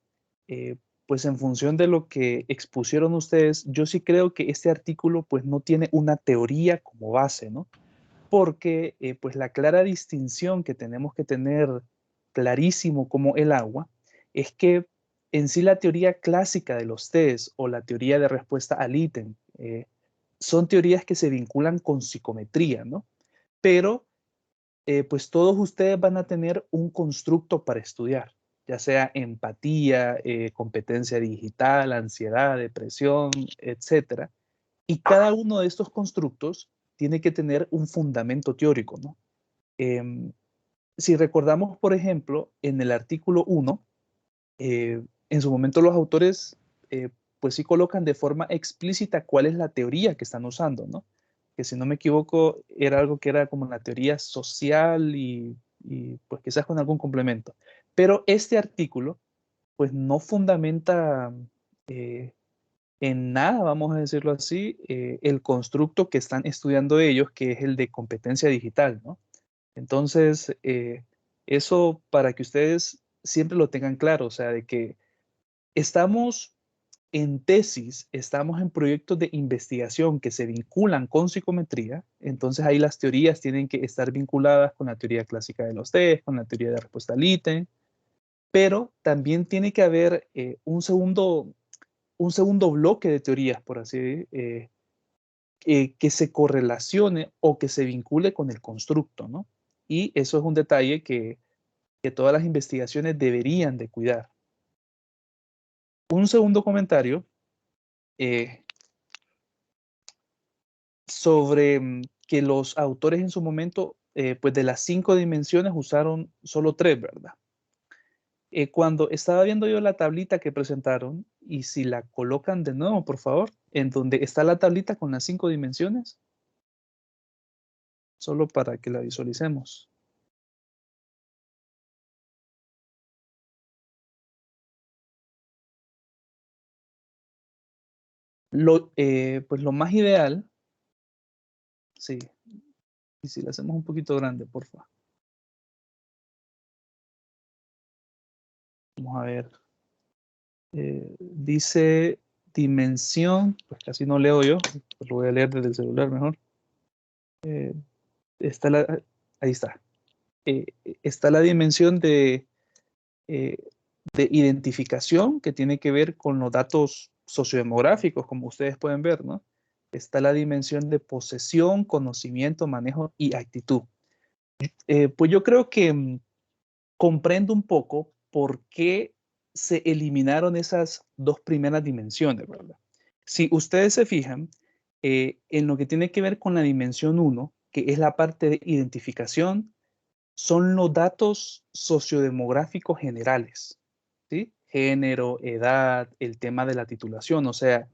pues en función de lo que expusieron ustedes, yo sí creo que este artículo pues no tiene una teoría como base, ¿no? Porque pues la clara distinción que tenemos que tener clarísimo como el agua es que en sí la teoría clásica de los test o la teoría de respuesta al ítem son teorías que se vinculan con psicometría, ¿no? Pero pues todos ustedes van a tener un constructo para estudiar, ya sea empatía, competencia digital, ansiedad, depresión, etcétera. Y cada uno de estos constructos tiene que tener un fundamento teórico, ¿no? Si recordamos, por ejemplo, en el artículo 1, en su momento los autores pues sí colocan de forma explícita cuál es la teoría que están usando, ¿no? Que si no me equivoco era algo que era como la teoría social y pues quizás con algún complemento. Pero este artículo pues no fundamenta en nada, vamos a decirlo así, el constructo que están estudiando ellos, que es el de competencia digital, ¿no? Entonces, eso para que ustedes siempre lo tengan claro, o sea, de que estamos en tesis, estamos en proyectos de investigación que se vinculan con psicometría, entonces ahí las teorías tienen que estar vinculadas con la teoría clásica de los test, con la teoría de respuesta al ítem, pero también tiene que haber un segundo bloque de teorías, por así decirlo, que se correlacione o que se vincule con el constructo, ¿no? Y eso es un detalle que todas las investigaciones deberían de cuidar. Un segundo comentario sobre que los autores en su momento, pues de las 5 dimensiones usaron solo 3, ¿verdad? Cuando estaba viendo yo la tablita que presentaron, y si la colocan de nuevo, por favor, en donde está la tablita con las 5 dimensiones, solo para que la visualicemos. Pues lo más ideal, sí, y si la hacemos un poquito grande, por favor. Vamos a ver. Dice dimensión, pues casi no leo yo, pues lo voy a leer desde el celular mejor. Ahí está. Está la dimensión de identificación, que tiene que ver con los datos sociodemográficos, como ustedes pueden ver, ¿no? Está la dimensión de posesión, conocimiento, manejo y actitud. Pues yo creo que comprendo un poco por qué se eliminaron esas dos primeras dimensiones, ¿verdad? Si ustedes se fijan, en lo que tiene que ver con la dimensión 1, que es la parte de identificación, son los datos sociodemográficos generales, ¿sí? Género, edad, el tema de la titulación, o sea,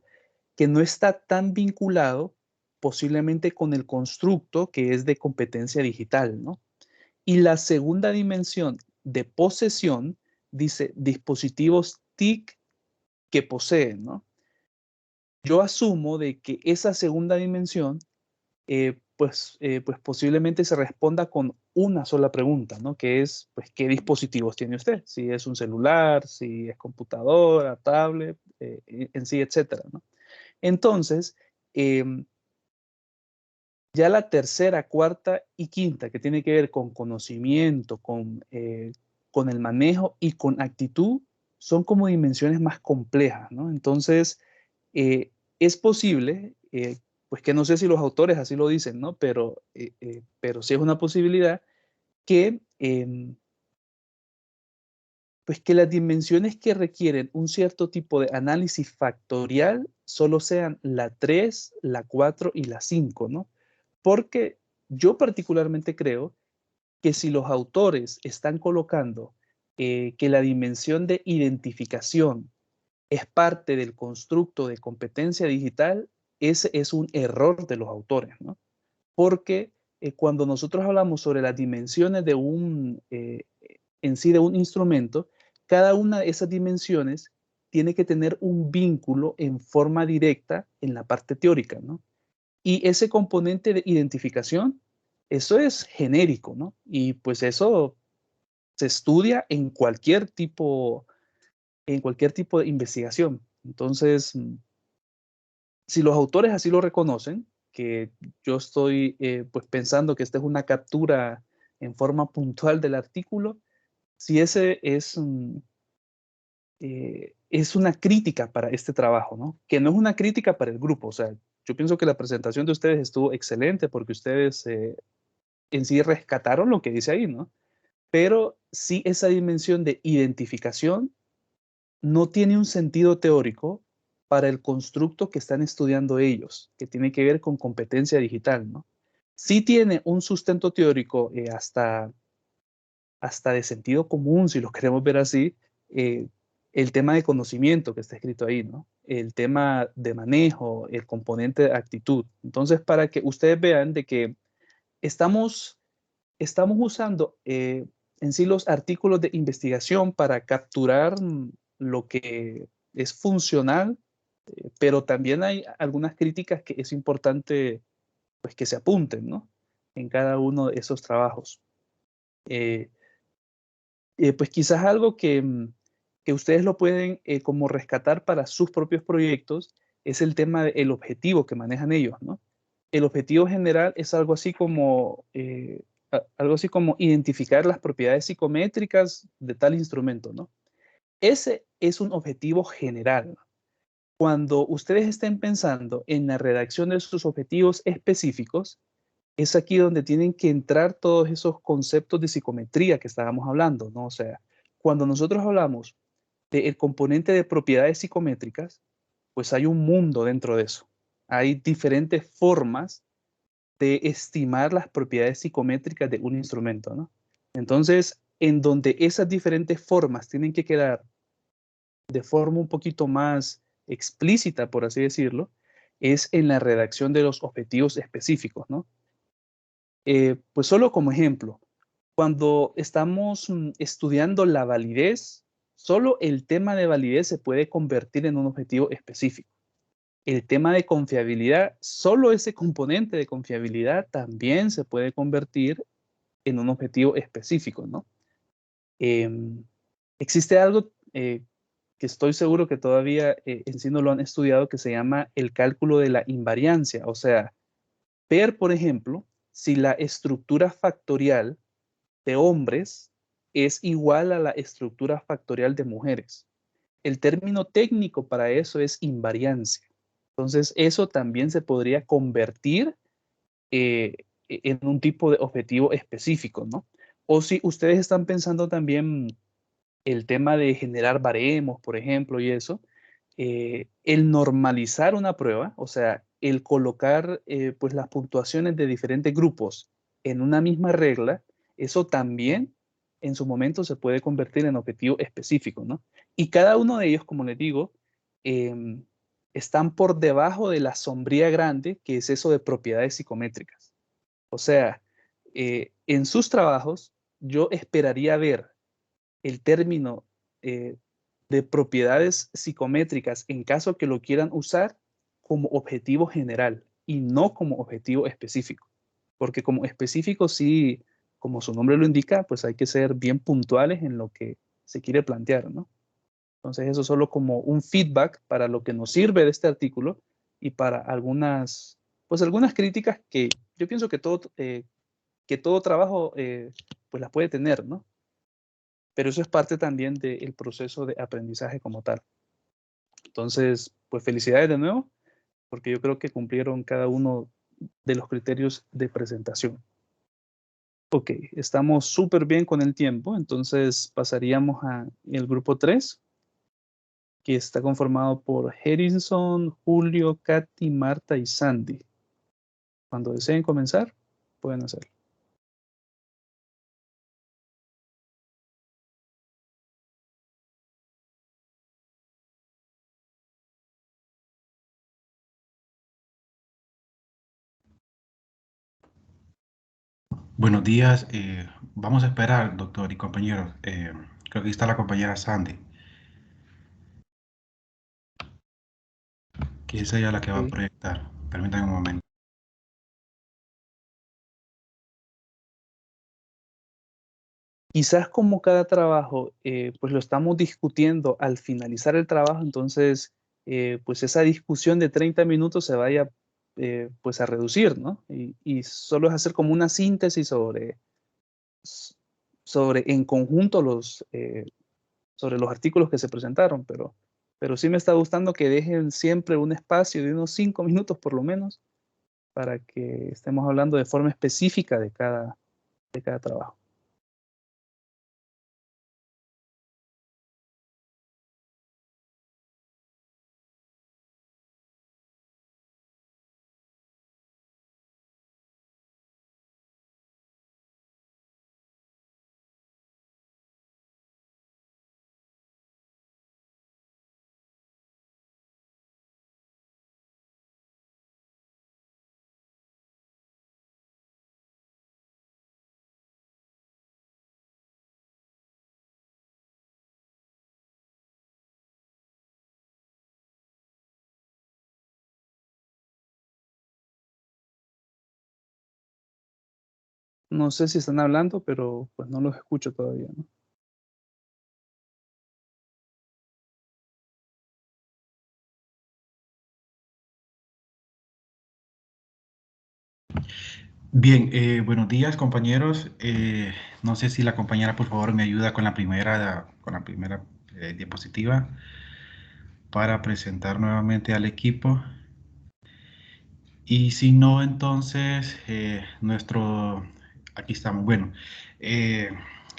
que no está tan vinculado posiblemente con el constructo que es de competencia digital, ¿no? Y la segunda dimensión de posesión dice dispositivos TIC que poseen, ¿no? Yo asumo de que esa segunda dimensión pues posiblemente se responda con una sola pregunta, ¿no? Que es, pues, ¿qué dispositivos tiene usted? Si es un celular, si es computadora, tablet, en sí, etcétera, ¿no? Entonces, ya la tercera, cuarta y quinta, que tiene que ver con conocimiento, con el manejo y con actitud, son como dimensiones más complejas, ¿no? Entonces, es posible, pues que no sé si los autores así lo dicen, ¿no? Pero sí es una posibilidad que, pues que las dimensiones que requieren un cierto tipo de análisis factorial solo sean la 3, la 4 y la 5, ¿no? Porque yo particularmente creo que si los autores están colocando que la dimensión de identificación es parte del constructo de competencia digital, ese es un error de los autores, ¿no? Porque cuando nosotros hablamos sobre las dimensiones de en sí de un instrumento, cada una de esas dimensiones tiene que tener un vínculo en forma directa en la parte teórica, ¿no? Y ese componente de identificación, eso es genérico, ¿no? Y pues eso se estudia en cualquier tipo de investigación. Entonces, si los autores así lo reconocen, que yo estoy pues pensando que esta es una captura en forma puntual del artículo, si ese es una crítica para este trabajo, ¿no? Que no es una crítica para el grupo. O sea, yo pienso que la presentación de ustedes estuvo excelente porque ustedes en sí rescataron lo que dice ahí, ¿no? Pero sí esa dimensión de identificación no tiene un sentido teórico para el constructo que están estudiando ellos, que tiene que ver con competencia digital, ¿no? Sí tiene un sustento teórico hasta de sentido común, si lo queremos ver así, el tema de conocimiento que está escrito ahí, ¿no? El tema de manejo, el componente de actitud. Entonces, para que ustedes vean de que estamos usando en sí los artículos de investigación para capturar lo que es funcional, pero también hay algunas críticas que es importante pues que se apunten, ¿no? En cada uno de esos trabajos. Pues quizás algo que ustedes lo pueden como rescatar para sus propios proyectos es el tema del objetivo que manejan ellos, ¿no? El objetivo general es algo así como identificar las propiedades psicométricas de tal instrumento, ¿no? Ese es un objetivo general. Cuando ustedes estén pensando en la redacción de sus objetivos específicos, es aquí donde tienen que entrar todos esos conceptos de psicometría que estábamos hablando, ¿no? O sea, cuando nosotros hablamos del componente de propiedades psicométricas, pues hay un mundo dentro de eso. Hay diferentes formas de estimar las propiedades psicométricas de un instrumento, ¿no? Entonces, en donde esas diferentes formas tienen que quedar de forma un poquito más explícita, por así decirlo, es en la redacción de los objetivos específicos, ¿no? Pues solo como ejemplo, cuando estamos estudiando la validez, solo el tema de validez se puede convertir en un objetivo específico. El tema de confiabilidad, solo ese componente de confiabilidad también se puede convertir en un objetivo específico, ¿no? Existe algo que estoy seguro que todavía en sí no lo han estudiado, que se llama el cálculo de la invariancia. O sea, ver, por ejemplo, si la estructura factorial de hombres es igual a la estructura factorial de mujeres. El término técnico para eso es invariancia. Entonces, eso también se podría convertir en un tipo de objetivo específico, ¿no? O si ustedes están pensando también el tema de generar baremos, por ejemplo, y eso, el normalizar una prueba, o sea, el colocar pues las puntuaciones de diferentes grupos en una misma regla, eso también en su momento se puede convertir en objetivo específico, ¿no? Y cada uno de ellos, como les digo, están por debajo de la sombría grande, que es eso de propiedades psicométricas. O sea, en sus trabajos yo esperaría ver el término de propiedades psicométricas en caso que lo quieran usar como objetivo general y no como objetivo específico. Porque como específico sí, como su nombre lo indica, pues hay que ser bien puntuales en lo que se quiere plantear, ¿no? Entonces eso solo como un feedback para lo que nos sirve de este artículo y para algunas, pues algunas críticas que yo pienso que todo trabajo pues las puede tener, ¿no? Pero eso es parte también del proceso de aprendizaje como tal. Entonces, pues felicidades de nuevo, porque yo creo que cumplieron cada uno de los criterios de presentación. Ok, estamos súper bien con el tiempo, entonces pasaríamos al grupo 3, que está conformado por Harrison, Julio, Katy, Marta y Sandy. Cuando deseen comenzar, pueden hacerlo.
Buenos días. Vamos a esperar, doctor y compañeros. Creo que aquí está la compañera Sandy, que es ella la que va a proyectar. Permítanme un momento.
Quizás como cada trabajo, pues lo estamos discutiendo al finalizar el trabajo, entonces, pues esa discusión de 30 minutos se vaya, pues a reducir, ¿no? Y solo es hacer como una síntesis sobre en conjunto sobre los artículos que se presentaron, pero sí me está gustando que dejen siempre un espacio de unos 5 minutos por lo menos para que estemos hablando de forma específica de cada trabajo. No sé si están hablando, pero pues no los escucho todavía, ¿no?
Bien, buenos días, compañeros. No sé si la compañera, por favor, me ayuda con la primera diapositiva para presentar nuevamente al equipo. Y si no, entonces, aquí estamos. Bueno,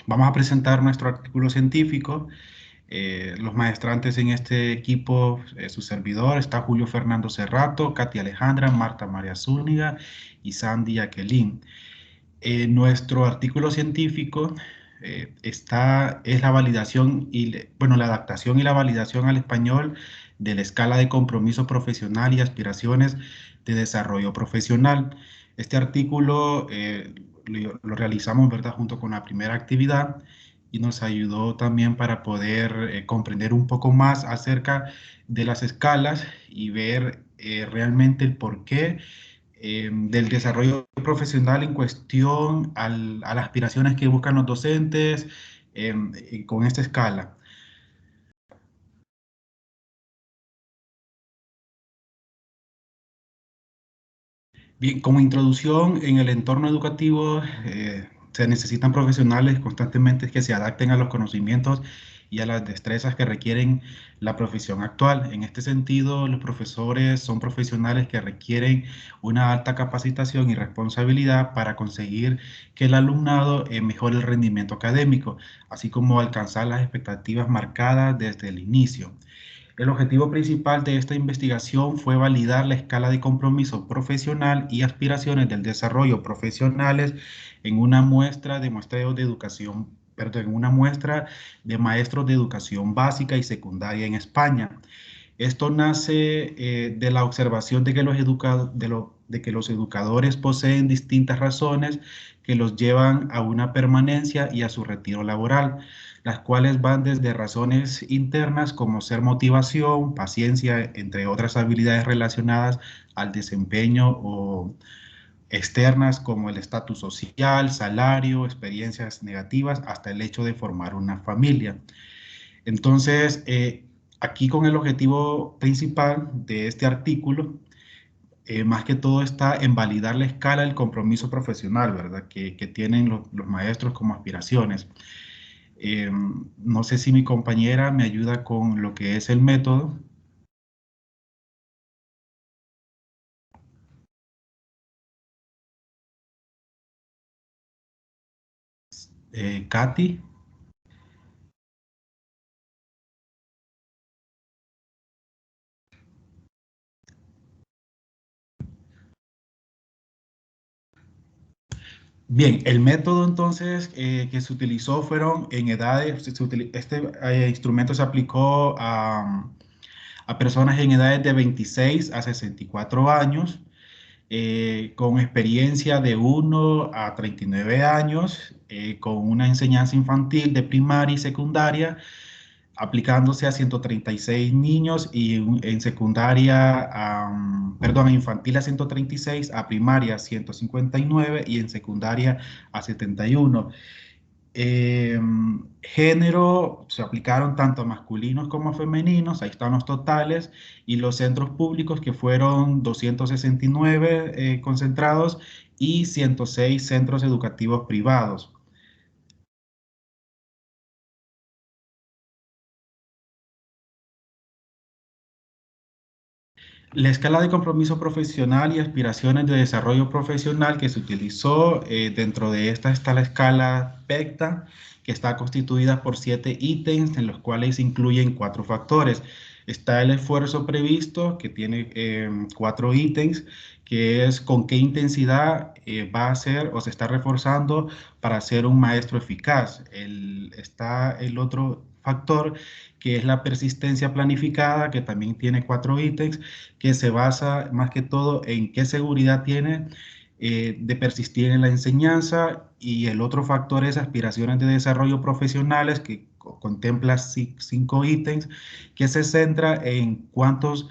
vamos a presentar nuestro artículo científico. Los maestrantes en este equipo, su servidor, está Julio Fernando Cerrato, Katy Alejandra, Marta María Zúñiga y Sandy Jacqueline. Nuestro artículo científico es la validación la adaptación y la validación al español de la escala de compromiso profesional y aspiraciones de desarrollo profesional. Este artículo lo realizamos, ¿verdad?, junto con la primera actividad y nos ayudó también para poder comprender un poco más acerca de las escalas y ver realmente el porqué del desarrollo profesional en cuestión a las aspiraciones que buscan los docentes con esta escala. Bien, como introducción en el entorno educativo, se necesitan profesionales constantemente que se adapten a los conocimientos y a las destrezas que requieren la profesión actual. En este sentido, los profesores son profesionales que requieren una alta capacitación y responsabilidad para conseguir que el alumnado mejore el rendimiento académico, así como alcanzar las expectativas marcadas desde el inicio. El objetivo principal de esta investigación fue validar la escala de compromiso profesional y aspiraciones del desarrollo profesionales en una muestra de muestreo de educación, perdón, en una muestra de maestros de educación básica y secundaria en España. Esto nace de la observación de que los educadores poseen distintas razones que los llevan a una permanencia y a su retiro laboral, las cuales van desde razones internas como ser motivación, paciencia, entre otras habilidades relacionadas al desempeño, o externas como el estatus social, salario, experiencias negativas, hasta el hecho de formar una familia. Entonces, aquí con el objetivo principal de este artículo, más que todo está en validar la escala del compromiso profesional, ¿verdad? Que tienen los maestros como aspiraciones. No sé si mi compañera me ayuda con lo que es el método. Katy. Bien, el método entonces que se utilizó fueron en edades, este instrumento se aplicó a personas en edades de 26 a 64 años, con experiencia de 1 a 39 años, con una enseñanza infantil de primaria y secundaria, aplicándose a 136 niños y en secundaria, perdón, infantil a 136, a primaria 159 y en secundaria a 71. Género, se aplicaron tanto a masculinos como a femeninos, ahí están los totales, y los centros públicos que fueron 269 concentrados y 106 centros educativos privados. La escala de compromiso profesional y aspiraciones de desarrollo profesional que se utilizó, dentro de esta está la escala PECTA, que está constituida por 7 ítems, en los cuales se incluyen 4 factores. Está el esfuerzo previsto, que tiene 4 ítems, que es con qué intensidad va a ser o se está reforzando para ser un maestro eficaz. Está el otro factor, que es la persistencia planificada, que también tiene 4 ítems, que se basa más que todo en qué seguridad tiene de persistir en la enseñanza, y el otro factor es aspiraciones de desarrollo profesionales, que contempla 5 ítems, que se centra en cuánto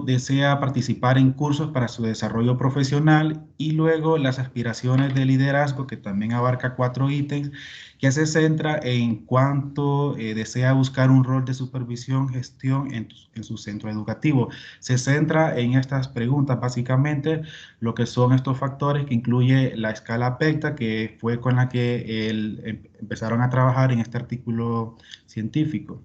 desea participar en cursos para su desarrollo profesional, y luego las aspiraciones de liderazgo, que también abarca 4 ítems, que se centra en cuánto desea buscar un rol de supervisión, gestión en su centro educativo. Se centra en estas preguntas, básicamente, lo que son estos factores que incluye la escala PECTA, que fue con la que empezaron a trabajar en este artículo científico.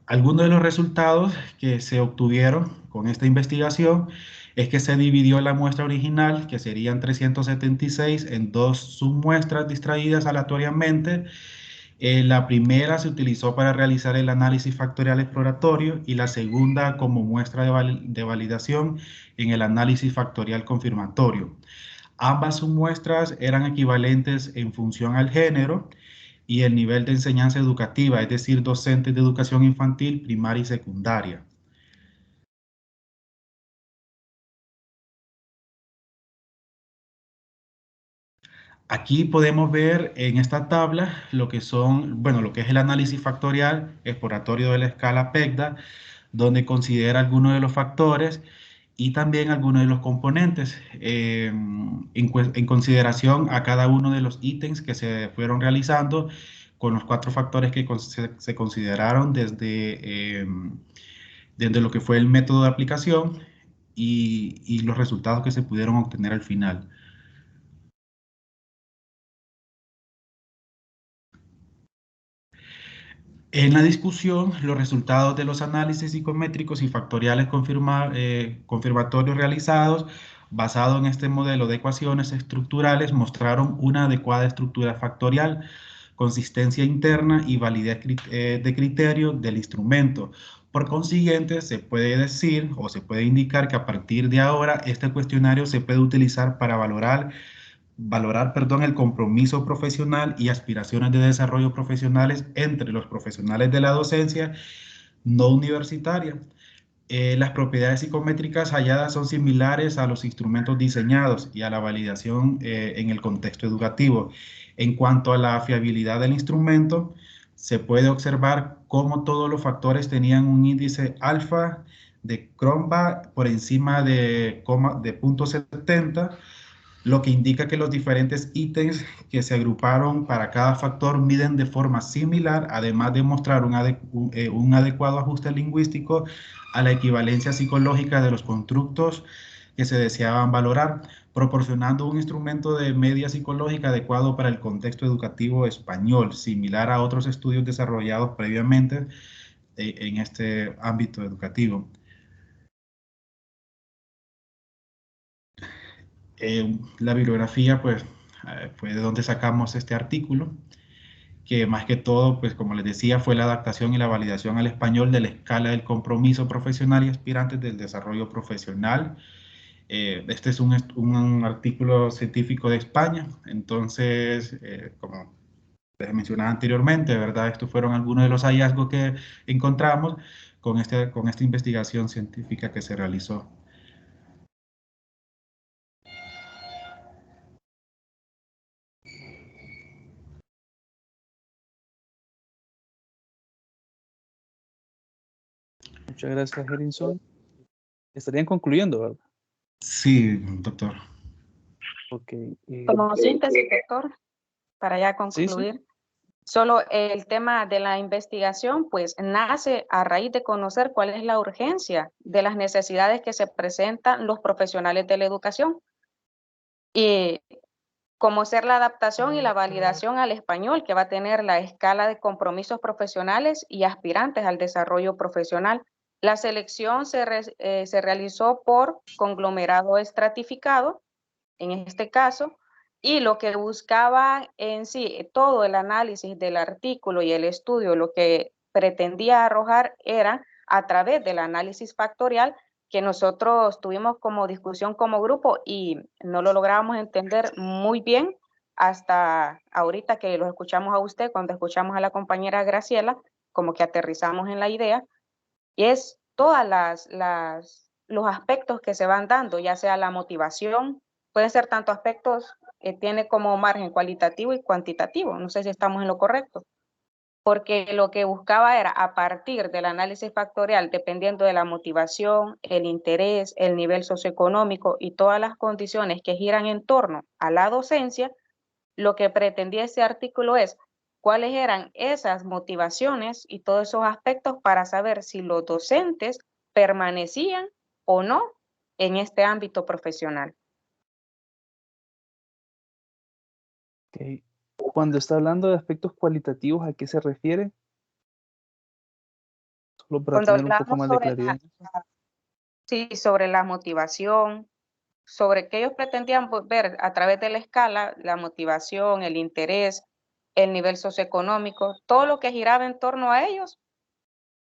Algunos de los resultados que se obtuvieron con esta investigación es que se dividió la muestra original, que serían 376, en 2 submuestras distraídas aleatoriamente. La primera se utilizó para realizar el análisis factorial exploratorio y la segunda como muestra de validación en el análisis factorial confirmatorio. Ambas submuestras eran equivalentes en función al género y el nivel de enseñanza educativa, es decir, docentes de educación infantil, primaria y secundaria. Aquí podemos ver en esta tabla lo que son, bueno, lo que es el análisis factorial exploratorio de la escala PECTA, donde considera algunos de los factores y también algunos de los componentes en consideración a cada uno de los ítems que se fueron realizando, con los 4 factores que se consideraron desde de lo que fue el método de aplicación y los resultados que se pudieron obtener al final. En la discusión, los resultados de los análisis psicométricos y factoriales confirmatorios realizados, basados en este modelo de ecuaciones estructurales, mostraron una adecuada estructura factorial, consistencia interna y validez de criterio del instrumento. Por consiguiente, se puede decir o se puede indicar que a partir de ahora este cuestionario se puede utilizar para valorar el compromiso profesional y aspiraciones de desarrollo profesionales entre los profesionales de la docencia no universitaria. Las propiedades psicométricas halladas son similares a los instrumentos diseñados y a la validación en el contexto educativo. En cuanto a la fiabilidad del instrumento, se puede observar cómo todos los factores tenían un índice alfa de Cronbach por encima de 0.70, lo que indica que los diferentes ítems que se agruparon para cada factor miden de forma similar, además de mostrar un adecuado ajuste lingüístico a la equivalencia psicológica de los constructos que se deseaban valorar, proporcionando un instrumento de media psicológica adecuado para el contexto educativo español, similar a otros estudios desarrollados previamente en este ámbito educativo. La bibliografía, pues, fue de donde sacamos este artículo, que más que todo, pues, como les decía, fue la adaptación y la validación al español de la escala del compromiso profesional y aspirantes del desarrollo profesional. Este es un artículo científico de España, entonces, como les mencionaba anteriormente, ¿verdad? Estos fueron algunos de los hallazgos que encontramos con esta investigación científica que se realizó.
Muchas gracias, Gerinson. Estarían concluyendo, ¿verdad?
Sí, doctor.
Ok.
Como síntesis, doctor, para ya concluir.
Sí.
Solo el tema de la investigación, pues, nace a raíz de conocer cuál es la urgencia de las necesidades que se presentan los profesionales de la educación y cómo ser la adaptación y la validación al español que va a tener la escala de compromisos profesionales y aspirantes al desarrollo profesional. La selección se realizó por conglomerado estratificado, en este caso, y lo que buscaba en sí, todo el análisis del artículo y el estudio, lo que pretendía arrojar era a través del análisis factorial que nosotros tuvimos como discusión como grupo y no lo lográbamos entender muy bien hasta ahorita que lo escuchamos a usted, cuando escuchamos a la compañera Graciela, como que aterrizamos en la idea, y es todas los aspectos que se van dando, ya sea la motivación, pueden ser tanto aspectos que tiene como margen cualitativo y cuantitativo, no sé si estamos en lo correcto, porque lo que buscaba era a partir del análisis factorial, dependiendo de la motivación, el interés, el nivel socioeconómico y todas las condiciones que giran en torno a la docencia, lo que pretendía ese artículo es cuáles eran esas motivaciones y todos esos aspectos para saber si los docentes permanecían o no en este ámbito profesional.
Okay. Cuando está hablando de aspectos cualitativos, ¿a qué se refiere? Solo para
Cuando
tener un poco
hablamos
más de
sobre
claridad.
sí, sobre la motivación, sobre que ellos pretendían ver a través de la escala la motivación, el interés, el nivel socioeconómico, todo lo que giraba en torno a ellos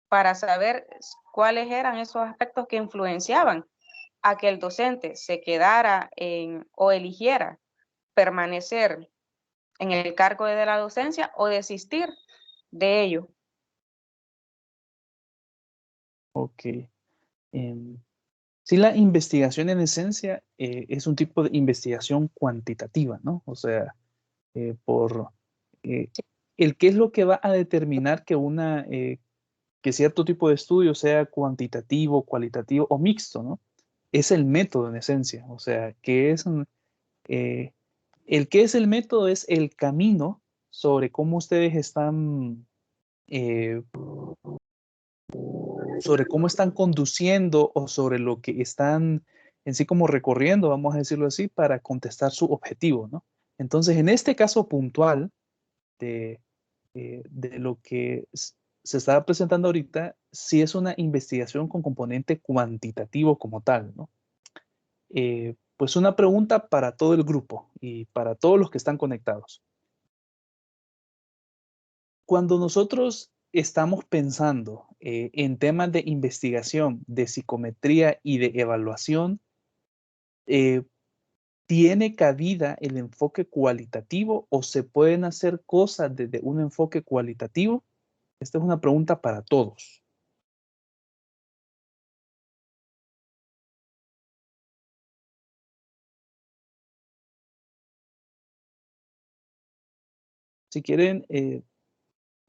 para saber cuáles eran esos aspectos que influenciaban a que el docente se quedara o eligiera permanecer en el cargo de la docencia o desistir de ello.
Ok. Sí, la investigación en esencia es un tipo de investigación cuantitativa, ¿no? O sea, por el qué es lo que va a determinar que cierto tipo de estudio sea cuantitativo, cualitativo o mixto, ¿no? Es el método en esencia. O sea, el que es el método es el camino sobre cómo ustedes están sobre cómo están conduciendo o sobre lo que están en sí como recorriendo, vamos a decirlo así, para contestar su objetivo, ¿no? Entonces, en este caso puntual de lo que se está presentando ahorita, sí es una investigación con componente cuantitativo como tal, ¿no? Pues una pregunta para todo el grupo y para todos los que están conectados. Cuando nosotros estamos pensando en temas de investigación, de psicometría y de evaluación, ¿tiene cabida el enfoque cualitativo o se pueden hacer cosas desde un enfoque cualitativo? Esta es una pregunta para todos. Si quieren,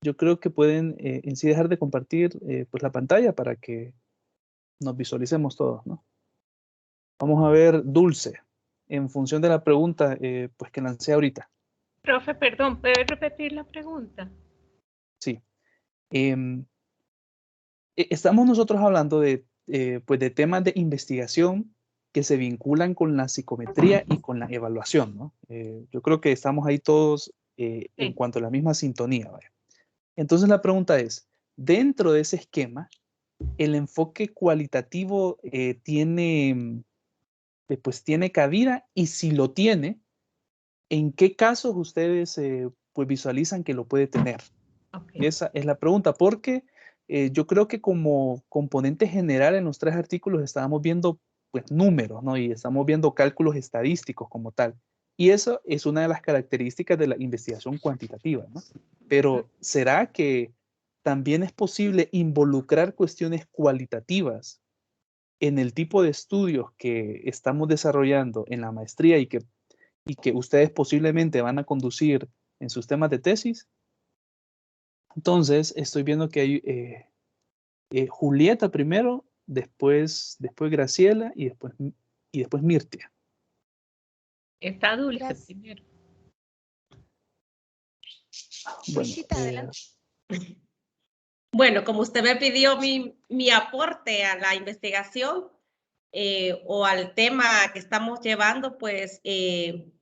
yo creo que pueden en sí dejar de compartir pues la pantalla para que nos visualicemos todos, ¿no? Vamos a ver Dulce, en función de la pregunta pues que lancé ahorita.
Profe, perdón, ¿puede repetir la pregunta?
Sí. Estamos nosotros hablando pues de temas de investigación que se vinculan con la psicometría y con la evaluación, ¿no? Yo creo que estamos ahí todos en cuanto a la misma sintonía, ¿vale? Entonces la pregunta es, dentro de ese esquema, ¿el enfoque cualitativo pues tiene cabida? Y si lo tiene, ¿en qué casos ustedes pues visualizan que lo puede tener? Okay. Esa es la pregunta, porque yo creo que como componente general en los 3 artículos estábamos viendo pues números, ¿no? Y estamos viendo cálculos estadísticos como tal. Y eso es una de las características de la investigación cuantitativa, ¿no? Pero ¿será que también es posible involucrar cuestiones cualitativas en el tipo de estudios que estamos desarrollando en la maestría y que ustedes posiblemente van a conducir en sus temas de tesis? Entonces, estoy viendo que hay Julieta primero, después Graciela y después Mirtia.
Está Dulce primero.
Bueno,
bueno, como usted me pidió mi aporte a la investigación o al tema que estamos llevando, pues tiene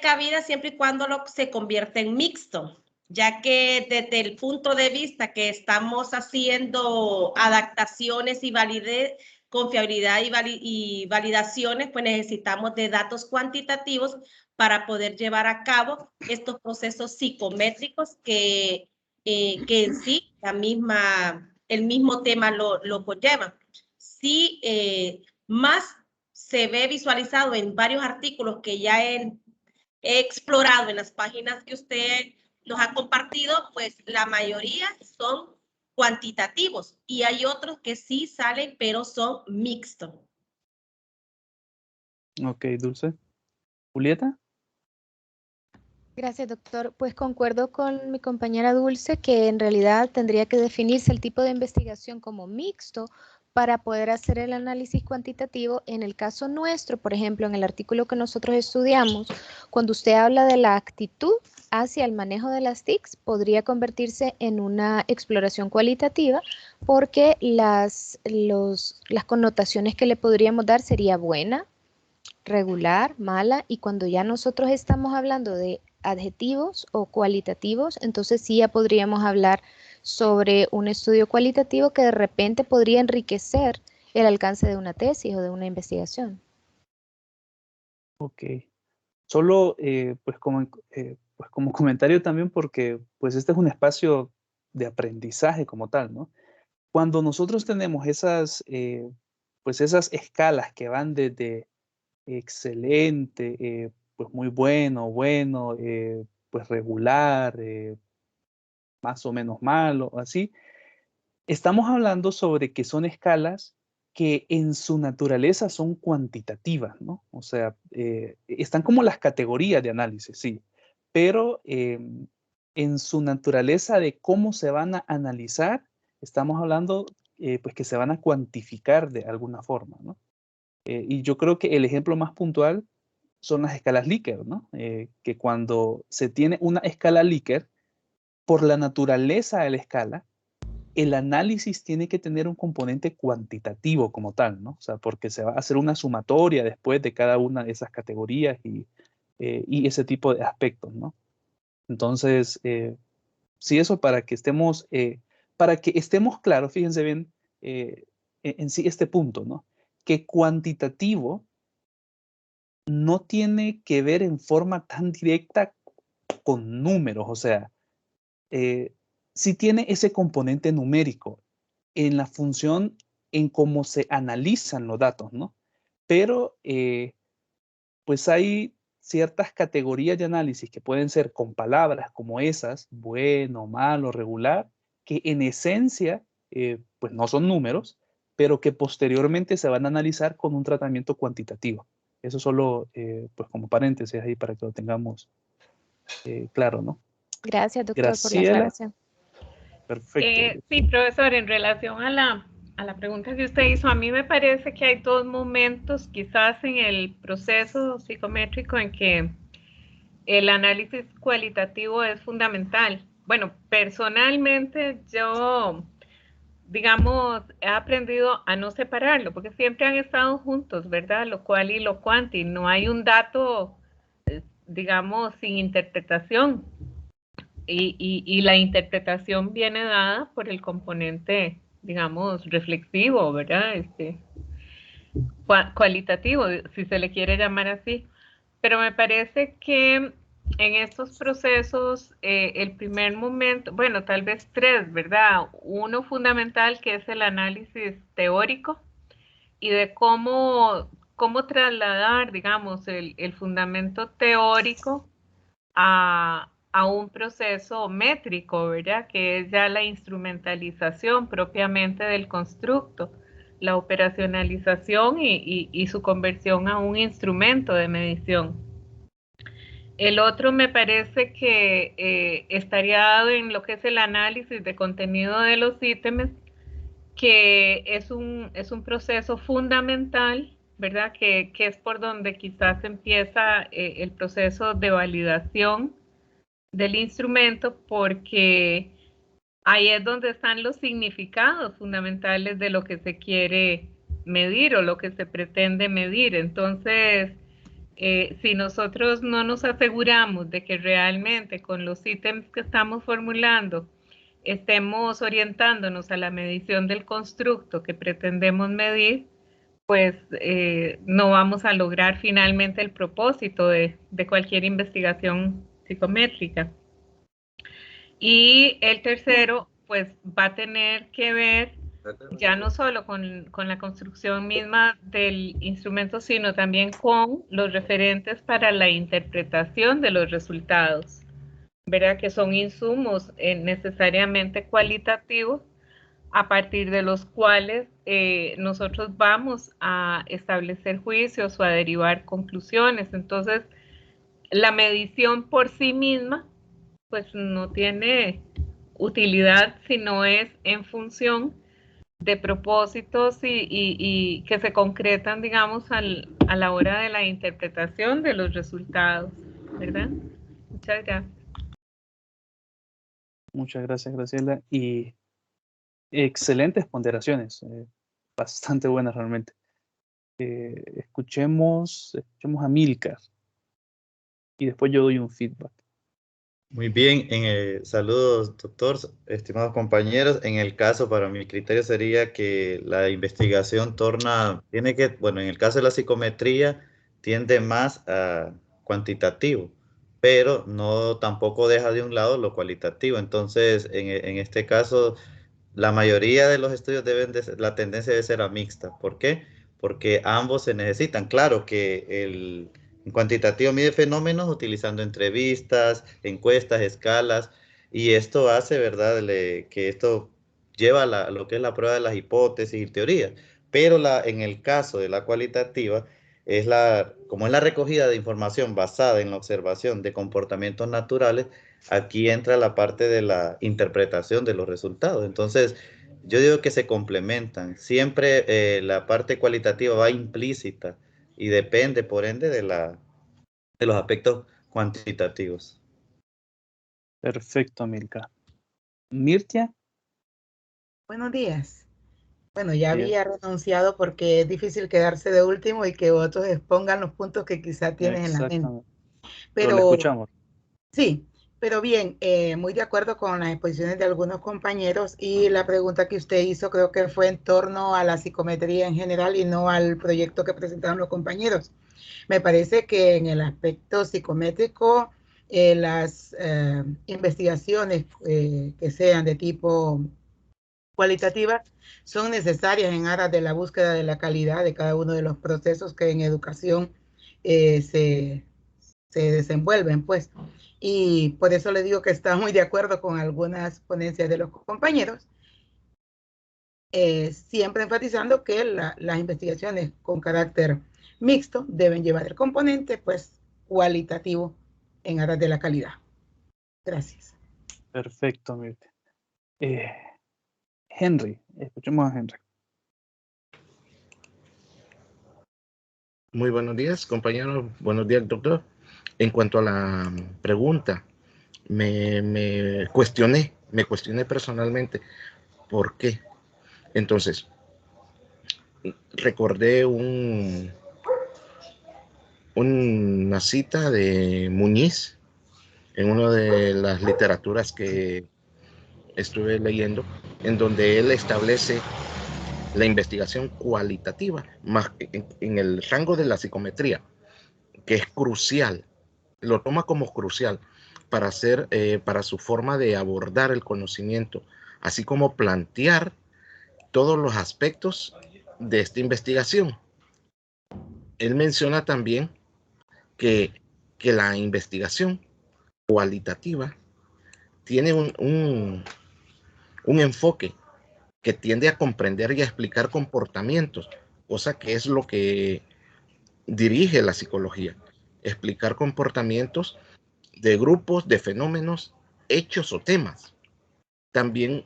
cabida siempre y cuando se convierte en mixto, ya que desde el punto de vista que estamos haciendo adaptaciones y validez, confiabilidad y validaciones, pues necesitamos de datos cuantitativos para poder llevar a cabo estos procesos psicométricos que en sí el mismo tema lo conlleva. Sí, más se ve visualizado en varios artículos que ya he explorado en las páginas que usted nos ha compartido, pues la mayoría son cuantitativos y hay otros que sí salen, pero son mixtos.
Ok, Dulce. Julieta.
Gracias, doctor. Pues concuerdo con mi compañera Dulce que en realidad tendría que definirse el tipo de investigación como mixto para poder hacer el análisis cuantitativo. En el caso nuestro, por ejemplo, en el artículo que nosotros estudiamos, cuando usted habla de la actitud hacia el manejo de las TICs, podría convertirse en una exploración cualitativa porque las connotaciones que le podríamos dar sería buena, regular, mala, y cuando ya nosotros estamos hablando de adjetivos o cualitativos, entonces sí ya podríamos hablar sobre un estudio cualitativo que de repente podría enriquecer el alcance de una tesis o de una investigación.
Ok. Solo pues como comentario también, porque pues este es un espacio de aprendizaje como tal, ¿no? Cuando nosotros tenemos pues esas escalas que van desde excelente, pues muy bueno, pues regular, más o menos malo, así. Estamos hablando sobre que son escalas que en su naturaleza son cuantitativas, ¿no? O sea, están como las categorías de análisis, sí, pero en su naturaleza de cómo se van a analizar, estamos hablando pues que se van a cuantificar de alguna forma, ¿no? Y yo creo que el ejemplo más puntual son las escalas Likert, ¿no? Que cuando se tiene una escala Likert, por la naturaleza de la escala, el análisis tiene que tener un componente cuantitativo como tal, ¿no? O sea, porque se va a hacer una sumatoria después de cada una de esas categorías y ese tipo de aspectos, ¿no? Entonces, sí, eso para que estemos claros, fíjense bien en sí este punto, ¿no? Que cuantitativo no tiene que ver en forma tan directa con números, o sea, sí tiene ese componente numérico en la función en cómo se analizan los datos, ¿no? Pero, pues hay ciertas categorías de análisis que pueden ser con palabras como esas, bueno, malo, regular, que en esencia, pues no son números, pero que posteriormente se van a analizar con un tratamiento cuantitativo. Eso solo, pues como paréntesis ahí para que lo tengamos claro, ¿no?
Gracias, doctor, por la
Graciela.
aclaración.
Perfecto.
Sí, profesor, en relación a la pregunta que usted hizo, a mí me parece que hay dos momentos quizás en el proceso psicométrico en que el análisis cualitativo es fundamental. Bueno, personalmente yo, digamos, he aprendido a no separarlo, porque siempre han estado juntos, ¿verdad? Lo cual y lo cuanti. No hay un dato, digamos, sin interpretación. Y la interpretación viene dada por el componente, digamos, reflexivo, ¿verdad? Cualitativo, si se le quiere llamar así. Pero me parece que en estos procesos, el primer momento, bueno, tal vez tres, ¿verdad? Uno fundamental que es el análisis teórico y de cómo trasladar, digamos, el fundamento teórico a un proceso métrico, ¿verdad? Que es ya la instrumentalización propiamente del constructo, la operacionalización y su conversión a un instrumento de medición. El otro me parece que estaría dado en lo que es el análisis de contenido de los ítems, que es un proceso fundamental, ¿verdad? Que es por donde quizás empieza el proceso de validación del instrumento, porque ahí es donde están los significados fundamentales de lo que se quiere medir o lo que se pretende medir. Entonces, si nosotros no nos aseguramos de que realmente con los ítems que estamos formulando estemos orientándonos a la medición del constructo que pretendemos medir, pues no vamos a lograr finalmente el propósito de cualquier investigación psicométrica. Y el tercero, pues va a tener que ver ya no solo con la construcción misma del instrumento, sino también con los referentes para la interpretación de los resultados, ¿verdad? Que son insumos necesariamente cualitativos, a partir de los cuales nosotros vamos a establecer juicios o a derivar conclusiones. Entonces, la medición por sí misma, pues no tiene utilidad si no es en función de propósitos y que se concretan, digamos, a la hora de la interpretación de los resultados, ¿verdad? Muchas gracias.
Muchas gracias, Graciela. Y excelentes ponderaciones, bastante buenas realmente. Escuchemos a Milcar y después yo doy un feedback.
Muy bien, saludos doctor, estimados compañeros. En el caso, para mi criterio sería que la investigación en el caso de la psicometría tiende más a cuantitativo, pero no tampoco deja de un lado lo cualitativo. Entonces, en este caso, la mayoría de los estudios la tendencia debe ser a mixta. ¿Por qué? Porque ambos se necesitan. Claro que el cuantitativo mide fenómenos utilizando entrevistas, encuestas, escalas, y esto hace, ¿verdad?, que esto lleva a lo que es la prueba de las hipótesis y teorías. Pero en el caso de la cualitativa, como es la recogida de información basada en la observación de comportamientos naturales, aquí entra la parte de la interpretación de los resultados. Entonces, yo digo que se complementan. Siempre la parte cualitativa va implícita y depende, por ende, de los aspectos cuantitativos.
Perfecto, Milka. Mirtia.
Buenos días. Bueno, ya
Bien,
había renunciado porque es difícil quedarse de último y que otros expongan los puntos que quizá tienes en la mente.
exactamente. Pero le
Pero
escuchamos.
sí, pero bien, muy de acuerdo con las exposiciones de algunos compañeros y la pregunta que usted hizo creo que fue en torno a la psicometría en general y no al proyecto que presentaron los compañeros. Me parece que en el aspecto psicométrico, las investigaciones que sean de tipo cualitativa son necesarias en aras de la búsqueda de la calidad de cada uno de los procesos que en educación se desenvuelven, pues. Y por eso le digo que está muy de acuerdo con algunas ponencias de los compañeros, siempre enfatizando que las investigaciones con carácter mixto deben llevar el componente, pues, cualitativo en aras de la calidad. Gracias.
Perfecto, Mirte. Henry, escuchemos a Henry.
Muy buenos días, compañeros. Buenos días, doctor. En cuanto a la pregunta, me cuestioné personalmente por qué. Entonces, recordé una cita de Muñiz en una de las literaturas que estuve leyendo, en donde él establece la investigación cualitativa más en el rango de la psicometría, que es crucial, lo toma como crucial para hacer, para su forma de abordar el conocimiento, así como plantear todos los aspectos de esta investigación. Él menciona también que la investigación cualitativa tiene un enfoque que tiende a comprender y a explicar comportamientos, cosa que es lo que dirige la psicología, explicar comportamientos de grupos, de fenómenos, hechos o temas. También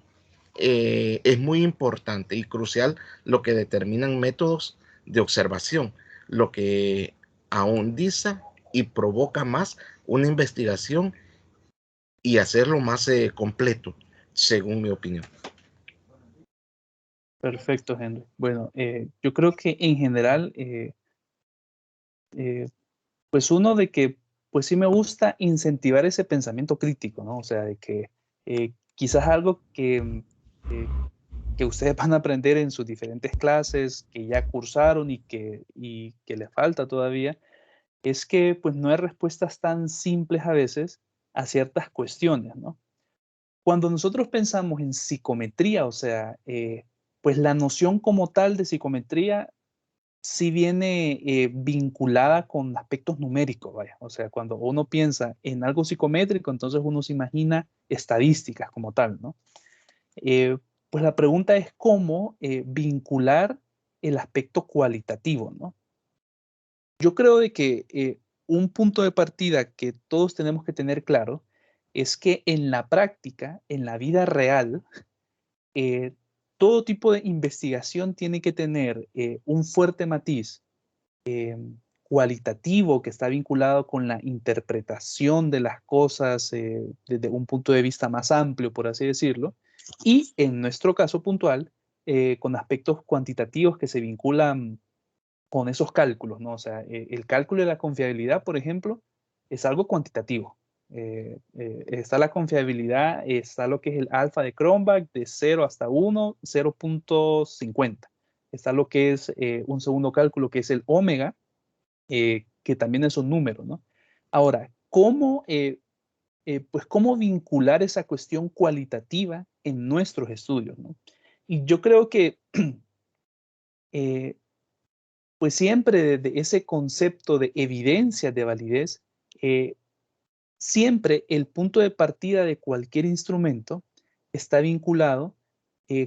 es muy importante y crucial lo que determinan métodos de observación, lo que ahondiza y provoca más una investigación y hacerlo más completo, según mi opinión.
Perfecto, Henry. Bueno, yo creo que en general, pues uno de que, pues sí me gusta incentivar ese pensamiento crítico, ¿no? O sea, de que quizás algo que ustedes van a aprender en sus diferentes clases, que ya cursaron y que les falta todavía, es que pues no hay respuestas tan simples a veces a ciertas cuestiones, ¿no? Cuando nosotros pensamos en psicometría, o sea, pues la noción como tal de psicometría sí viene vinculada con aspectos numéricos, vaya. O sea, cuando uno piensa en algo psicométrico, entonces uno se imagina estadísticas como tal, ¿no? Pues la pregunta es cómo vincular el aspecto cualitativo, ¿no? Yo creo de que un punto de partida que todos tenemos que tener claro es que en la práctica, en la vida real, todo tipo de investigación tiene que tener un fuerte matiz cualitativo que está vinculado con la interpretación de las cosas desde un punto de vista más amplio, por así decirlo, y en nuestro caso puntual, con aspectos cuantitativos que se vinculan con esos cálculos, ¿no? O sea, el cálculo de la confiabilidad, por ejemplo, es algo cuantitativo. Está la confiabilidad, está lo que es el alfa de Cronbach, de 0 hasta 1, 0.50. Está lo que es un segundo cálculo, que es el omega, que también es un número, ¿no? Ahora, pues, ¿cómo vincular esa cuestión cualitativa en nuestros estudios, ¿no? Y yo creo que pues siempre desde ese concepto de evidencia de validez, siempre el punto de partida de cualquier instrumento está vinculado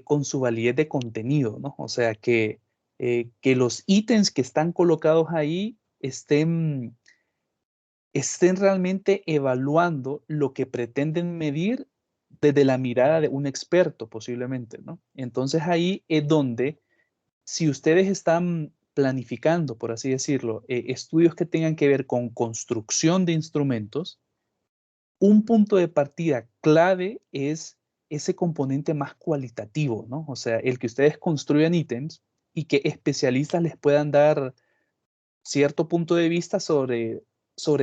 con su validez de contenido, ¿no? O sea, que los ítems que están colocados ahí estén realmente evaluando lo que pretenden medir desde la mirada de un experto posiblemente, ¿no? Entonces ahí es donde si ustedes están planificando, por así decirlo, estudios que tengan que ver con construcción de instrumentos, un punto de partida clave es ese componente más cualitativo, ¿no? O sea, el que ustedes construyan ítems y que especialistas les puedan dar cierto punto de vista sobre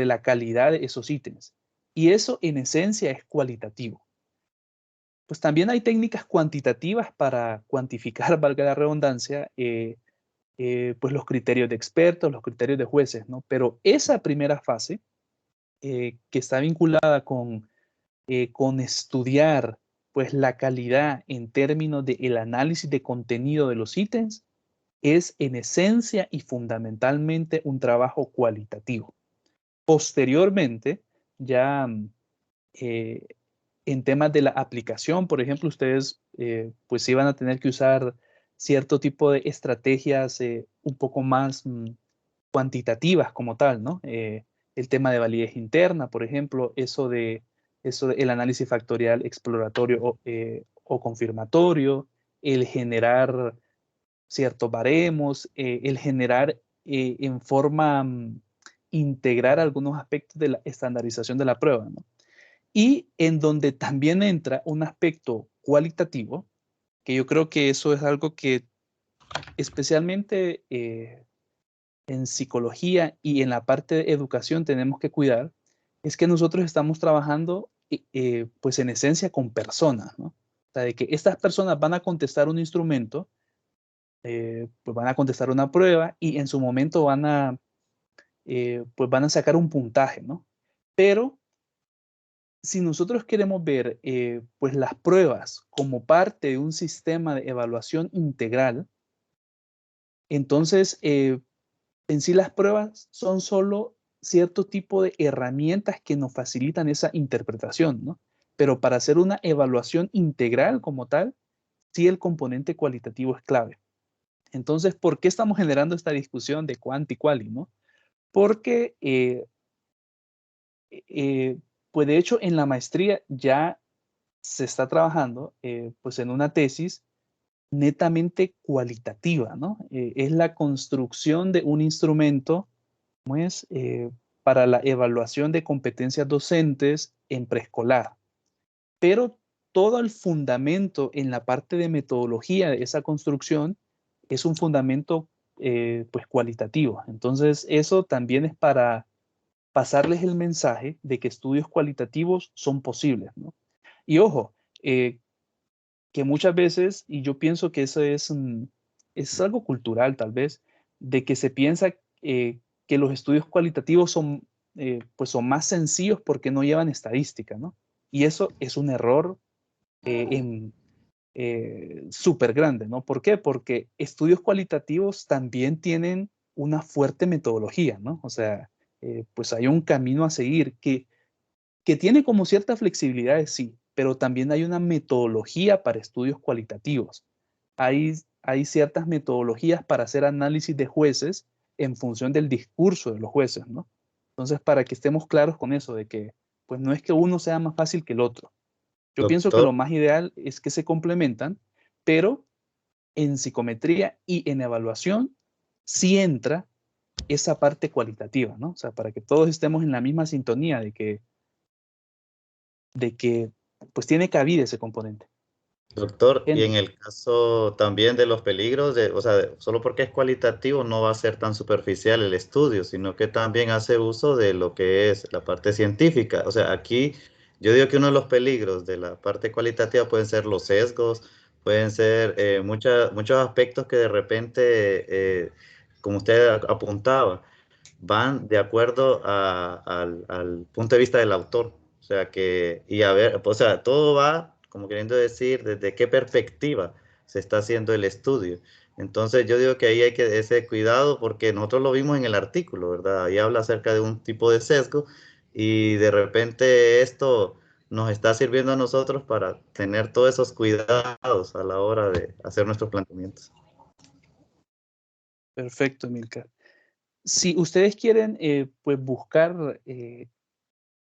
la calidad de esos ítems. Y eso en esencia es cualitativo. Pues también hay técnicas cuantitativas para cuantificar, valga la redundancia, pues los criterios de expertos, los criterios de jueces, ¿no? Pero esa primera fase, que está vinculada con estudiar pues la calidad en términos del análisis de contenido de los ítems, es en esencia y fundamentalmente un trabajo cualitativo. Posteriormente, ya en temas de la aplicación, por ejemplo, ustedes pues iban a tener que usar cierto tipo de estrategias un poco más cuantitativas como tal, ¿no? El tema de validez interna, por ejemplo, eso de el análisis factorial exploratorio o confirmatorio, el generar ciertos baremos, el generar en forma integrar algunos aspectos de la estandarización de la prueba, ¿no? Y en donde también entra un aspecto cualitativo, que yo creo que eso es algo que especialmente en psicología y en la parte de educación tenemos que cuidar, es que nosotros estamos trabajando pues en esencia con personas, ¿no? O sea, de que estas personas van a contestar un instrumento, pues van a contestar una prueba y en su momento pues van a sacar un puntaje, ¿no? Pero si nosotros queremos ver pues las pruebas como parte de un sistema de evaluación integral, entonces en sí las pruebas son solo cierto tipo de herramientas que nos facilitan esa interpretación, ¿no? Pero para hacer una evaluación integral como tal, sí el componente cualitativo es clave. Entonces, ¿por qué estamos generando esta discusión de cuanti y quali, no? Porque pues de hecho en la maestría ya se está trabajando pues en una tesis netamente cualitativa, ¿no? Es la construcción de un instrumento, pues, para la evaluación de competencias docentes en preescolar. Pero todo el fundamento en la parte de metodología de esa construcción es un fundamento pues cualitativo. Entonces eso también es para pasarles el mensaje de que estudios cualitativos son posibles, ¿no? Y ojo, que muchas veces, y yo pienso que eso es algo cultural tal vez, de que se piensa que los estudios cualitativos pues son más sencillos porque no llevan estadística, ¿no? Y eso es un error súper grande, ¿no? ¿Por qué? Porque estudios cualitativos también tienen una fuerte metodología, ¿no? O sea, pues hay un camino a seguir que tiene como cierta flexibilidad, sí, pero también hay una metodología para estudios cualitativos. Hay ciertas metodologías para hacer análisis de jueces en función del discurso de los jueces, ¿no? Entonces, para que estemos claros con eso, de que pues no es que uno sea más fácil que el otro. Yo pienso que lo más ideal es que se complementan, pero en psicometría y en evaluación sí entra esa parte cualitativa, ¿no? O sea, para que todos estemos en la misma sintonía de que pues tiene cabida ese componente.
Doctor, y en el caso también de los peligros, o sea, solo porque es cualitativo no va a ser tan superficial el estudio, sino que también hace uso de lo que es la parte científica. O sea, aquí yo digo que uno de los peligros de la parte cualitativa pueden ser los sesgos, pueden ser muchos aspectos que de repente, como usted apuntaba, van de acuerdo al punto de vista del autor. O sea, o sea, todo va como queriendo decir desde qué perspectiva se está haciendo el estudio. Entonces yo digo que ahí hay que ese cuidado porque nosotros lo vimos en el artículo, ¿verdad? Ahí habla acerca de un tipo de sesgo y de repente esto nos está sirviendo a nosotros para tener todos esos cuidados a la hora de hacer nuestros planteamientos.
Perfecto, Milka. Si ustedes quieren pues buscar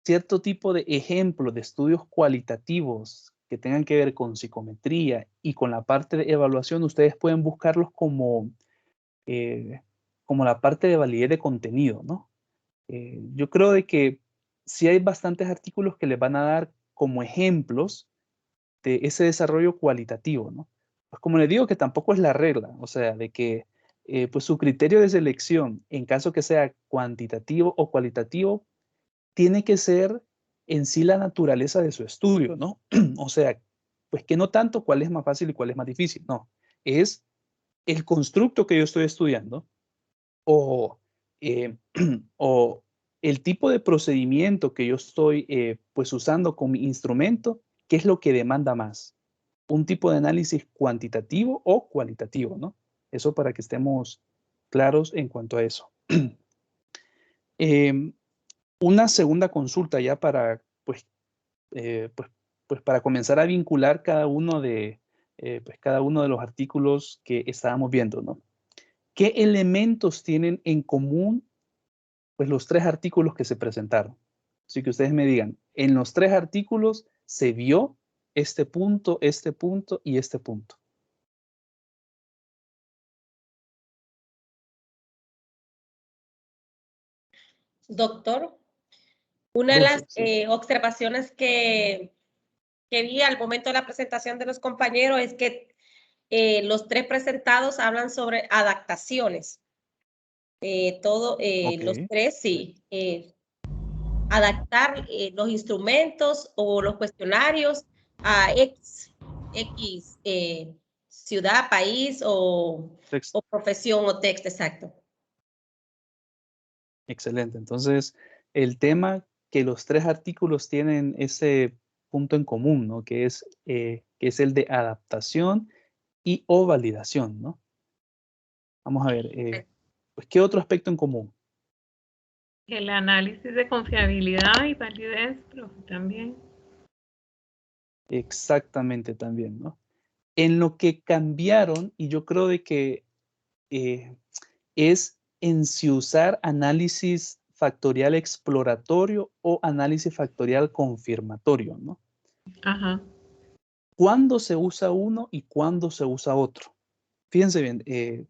cierto tipo de ejemplos de estudios cualitativos que tengan que ver con psicometría y con la parte de evaluación, ustedes pueden buscarlos como la parte de validez de contenido, ¿no? Yo creo de que sí hay bastantes artículos que les van a dar como ejemplos ese desarrollo cualitativo, ¿no? Pues como le digo, que tampoco es la regla, o sea, de que pues su criterio de selección, en caso que sea cuantitativo o cualitativo, tiene que ser en sí la naturaleza de su estudio, ¿no? O sea, pues que no tanto cuál es más fácil y cuál es más difícil, no. Es el constructo que yo estoy estudiando o, o el tipo de procedimiento que yo estoy pues usando con mi instrumento, ¿qué es lo que demanda más? Un tipo de análisis cuantitativo o cualitativo, ¿no? Eso para que estemos claros en cuanto a eso. Una segunda consulta ya para, pues, para comenzar a vincular cada uno de los artículos que estábamos viendo, ¿no? ¿Qué elementos tienen en común, pues, los 3 artículos que se presentaron? Así que ustedes me digan, en los 3 artículos se vio este punto y este punto.
Doctor, una de las observaciones que vi al momento de la presentación de los compañeros es que los 3 presentados hablan sobre adaptaciones. Los 3, sí. Adaptar los instrumentos o los cuestionarios a X ciudad, país o profesión o texto, exacto.
Excelente. Entonces, el tema que los 3 artículos tienen ese punto en común, ¿no? Que es el de adaptación y o validación, ¿no? Vamos a ver, pues, ¿qué otro aspecto en común?
El análisis de confiabilidad y validez, profe, también.
Exactamente, también, ¿no? En lo que cambiaron, y yo creo de que es en si usar análisis factorial exploratorio o análisis factorial confirmatorio, ¿no?
Ajá.
¿Cuándo se usa uno y cuándo se usa otro? Fíjense bien,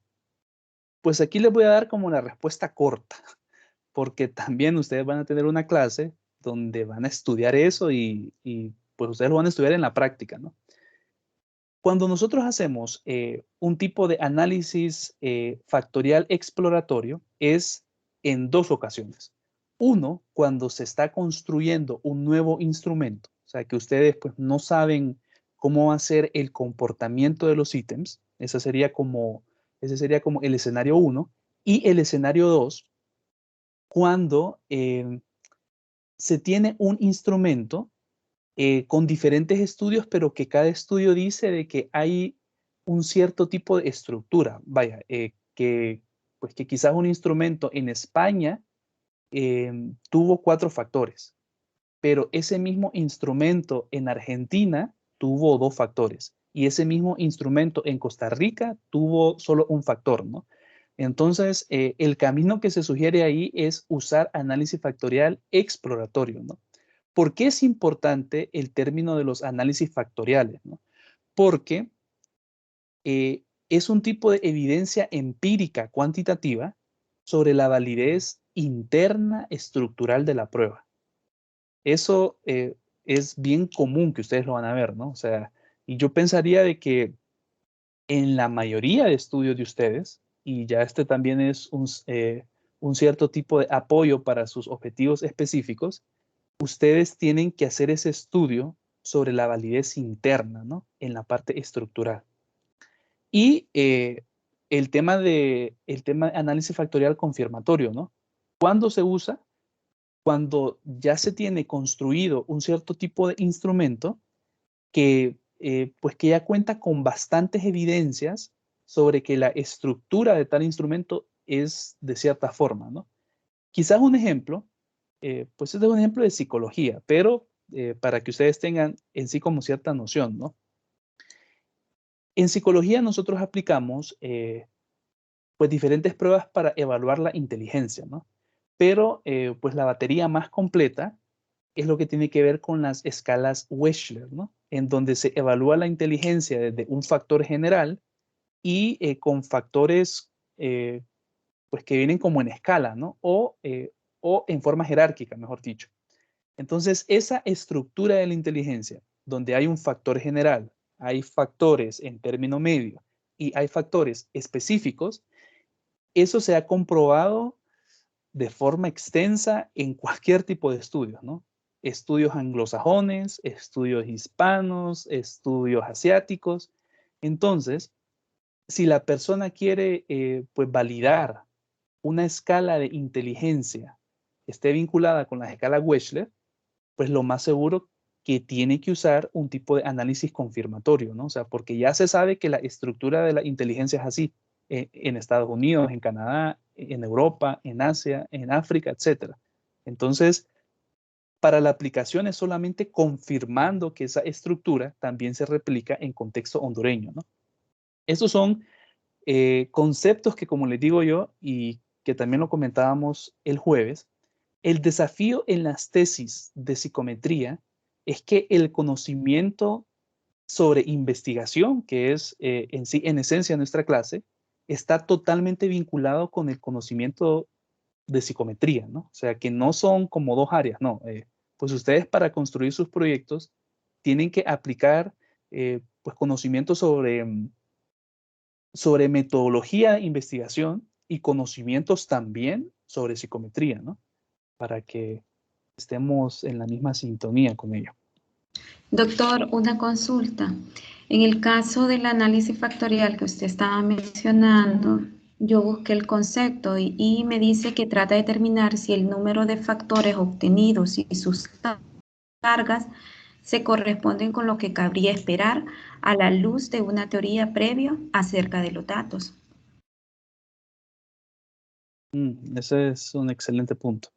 pues aquí les voy a dar como la respuesta corta, porque también ustedes van a tener una clase donde van a estudiar eso y pues ustedes lo van a estudiar en la práctica, ¿no? Cuando nosotros hacemos un tipo de análisis factorial exploratorio es en 2 ocasiones. Uno, cuando se está construyendo un nuevo instrumento, o sea, que ustedes pues no saben cómo va a ser el comportamiento de los ítems. Ese sería como el escenario 1. Y el escenario 2, cuando se tiene un instrumento con diferentes estudios, pero que cada estudio dice de que hay un cierto tipo de estructura. Vaya, que quizás un instrumento en España tuvo 4 factores, pero ese mismo instrumento en Argentina tuvo 2 factores y ese mismo instrumento en Costa Rica tuvo solo un factor, ¿no? Entonces, el camino que se sugiere ahí es usar análisis factorial exploratorio, ¿no? ¿Por qué es importante el término de los análisis factoriales, ¿no? Porque es un tipo de evidencia empírica cuantitativa sobre la validez interna estructural de la prueba. Eso es bien común que ustedes lo van a ver, ¿no? O sea, y yo pensaría de que en la mayoría de estudios de ustedes, y ya este también es un cierto tipo de apoyo para sus objetivos específicos, ustedes tienen que hacer ese estudio sobre la validez interna, ¿no? En la parte estructural. Y el tema de análisis factorial confirmatorio, ¿no? ¿Cuándo se usa? Cuando ya se tiene construido un cierto tipo de instrumento que, pues que ya cuenta con bastantes evidencias sobre que la estructura de tal instrumento es de cierta forma, ¿no? Quizás un ejemplo, pues este es un ejemplo de psicología, pero para que ustedes tengan en sí como cierta noción, ¿no? En psicología nosotros aplicamos pues diferentes pruebas para evaluar la inteligencia, ¿no? Pero pues la batería más completa es lo que tiene que ver con las escalas Wechsler, ¿no? En donde se evalúa la inteligencia desde un factor general y con factores pues que vienen como en escala, ¿no? O en forma jerárquica, mejor dicho. Entonces, esa estructura de la inteligencia donde hay un factor general, hay factores en término medio y hay factores específicos, eso se ha comprobado de forma extensa en cualquier tipo de estudios, ¿no? Estudios anglosajones, estudios hispanos, estudios asiáticos. Entonces, si la persona quiere pues validar una escala de inteligencia que esté vinculada con la escala Wechsler, pues lo más seguro que tiene que usar un tipo de análisis confirmatorio, ¿no? O sea, porque ya se sabe que la estructura de la inteligencia es así, en Estados Unidos, en Canadá, en Europa, en Asia, en África, etc. Entonces, para la aplicación es solamente confirmando que esa estructura también se replica en contexto hondureño, ¿no? Estos son conceptos que, como les digo yo, y que también lo comentábamos el jueves, el desafío en las tesis de psicometría es que el conocimiento sobre investigación, que es en sí, en esencia nuestra clase, está totalmente vinculado con el conocimiento de psicometría, ¿no? O sea, que no son como dos áreas, no. Pues ustedes para construir sus proyectos tienen que aplicar pues conocimientos sobre metodología de investigación y conocimientos también sobre psicometría, ¿no? Para que estemos en la misma sintonía con ello.
Doctor, una consulta. En el caso del análisis factorial que usted estaba mencionando, yo busqué el concepto y me dice que trata de determinar si el número de factores obtenidos y sus cargas se corresponden con lo que cabría esperar a la luz de una teoría previa acerca de los datos.
Ese es un excelente punto.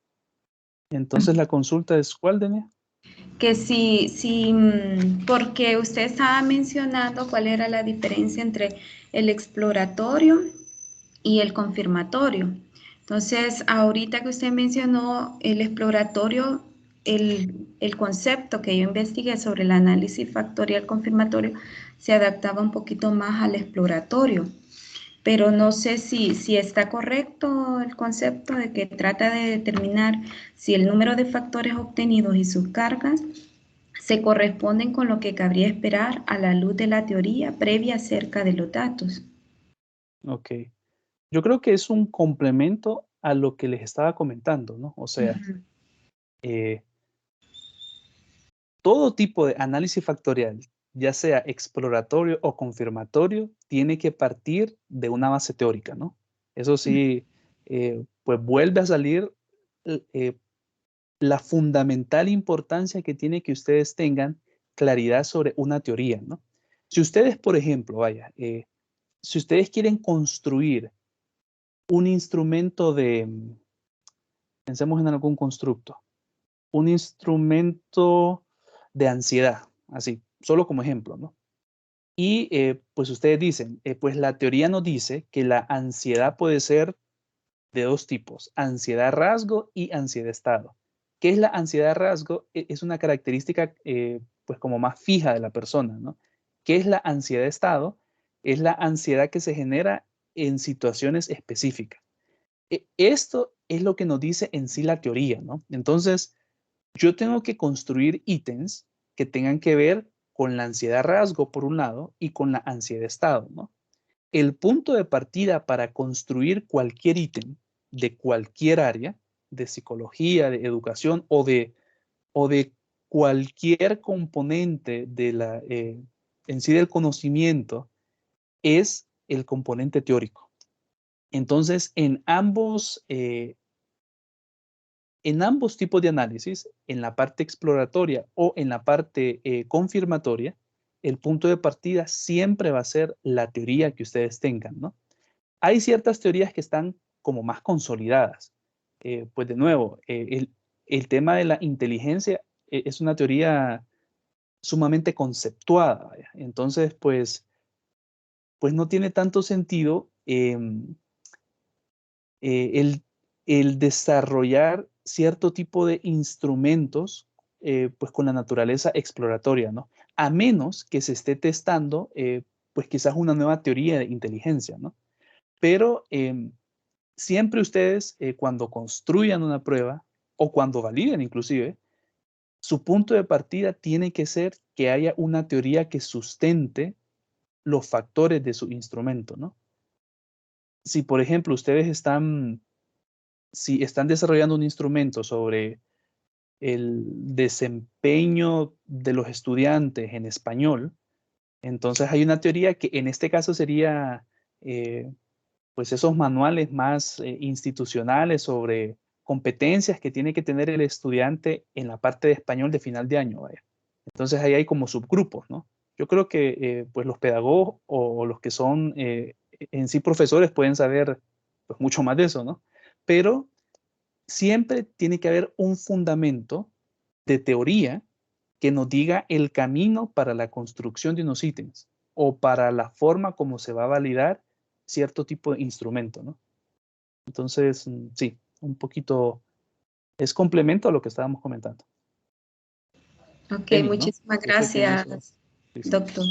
Entonces, la consulta es, ¿cuál, Denia?
Que porque usted estaba mencionando cuál era la diferencia entre el exploratorio y el confirmatorio. Entonces, ahorita que usted mencionó el exploratorio, el concepto que yo investigué sobre el análisis factorial confirmatorio se adaptaba un poquito más al exploratorio. Pero no sé si está correcto el concepto de que trata de determinar si el número de factores obtenidos y sus cargas se corresponden con lo que cabría esperar a la luz de la teoría previa acerca de los datos.
Ok. Yo creo que es un complemento a lo que les estaba comentando, ¿no? O sea, todo tipo de análisis factorial, ya sea exploratorio o confirmatorio, tiene que partir de una base teórica, ¿no? Eso sí, pues vuelve a salir la fundamental importancia que tiene que ustedes tengan claridad sobre una teoría, ¿no? Si ustedes, por ejemplo, si ustedes quieren construir un instrumento pensemos en algún constructo, un instrumento de ansiedad, así, solo como ejemplo, ¿no? Y pues ustedes dicen, pues la teoría nos dice que la ansiedad puede ser de dos tipos, ansiedad rasgo y ansiedad estado. ¿Qué es la ansiedad rasgo? Es una característica pues como más fija de la persona, ¿no? ¿Qué es la ansiedad estado? Es la ansiedad que se genera en situaciones específicas. Esto es lo que nos dice en sí la teoría, ¿no? Entonces, yo tengo que construir ítems que tengan que ver con la ansiedad rasgo, por un lado, y con la ansiedad estado, ¿no? El punto de partida para construir cualquier ítem de cualquier área, de psicología, de educación o de cualquier componente en sí del conocimiento, es el componente teórico. Entonces, en ambos tipos de análisis, en la parte exploratoria o en la parte confirmatoria, el punto de partida siempre va a ser la teoría que ustedes tengan, ¿no? Hay ciertas teorías que están como más consolidadas. Pues de nuevo, el tema de la inteligencia es una teoría sumamente conceptuada, ¿vaya? Entonces, pues no tiene tanto sentido el desarrollar cierto tipo de instrumentos pues con la naturaleza exploratoria, ¿no? A menos que se esté testando pues quizás una nueva teoría de inteligencia, ¿no? Pero siempre ustedes cuando construyan una prueba o cuando validen inclusive, su punto de partida tiene que ser que haya una teoría que sustente los factores de su instrumento, ¿no? Si, por ejemplo, ustedes están desarrollando un instrumento sobre el desempeño de los estudiantes en español, entonces hay una teoría que en este caso sería pues esos manuales más institucionales sobre competencias que tiene que tener el estudiante en la parte de español de final de año, vaya. Entonces ahí hay como subgrupos, ¿no? Yo creo que pues los pedagogos o los que son en sí profesores pueden saber pues mucho más de eso, ¿no? Pero siempre tiene que haber un fundamento de teoría que nos diga el camino para la construcción de unos ítems o para la forma como se va a validar cierto tipo de instrumento, ¿no? Entonces, sí, un poquito es complemento a lo que estábamos comentando.
Ok,
Emi, ¿no?
muchísimas gracias, doctor.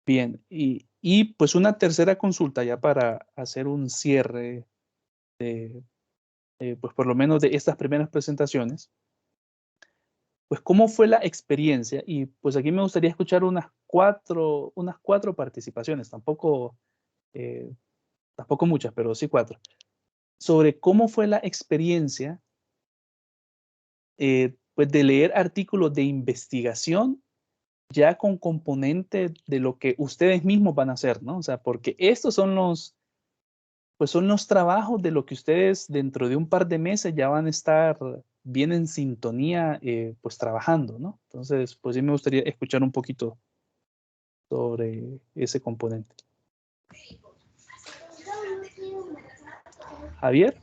Bien, y pues una tercera consulta ya para hacer un cierre de, pues por lo menos de estas primeras presentaciones. Pues, ¿cómo fue la experiencia? Y pues aquí me gustaría escuchar unas cuatro participaciones, tampoco muchas, pero sí 4, sobre cómo fue la experiencia pues de leer artículos de investigación ya con componente de lo que ustedes mismos van a hacer, ¿no? O sea, porque estos son los trabajos de lo que ustedes dentro de un par de meses ya van a estar bien en sintonía, pues trabajando, ¿no? Entonces, pues sí me gustaría escuchar un poquito sobre ese componente. Javier.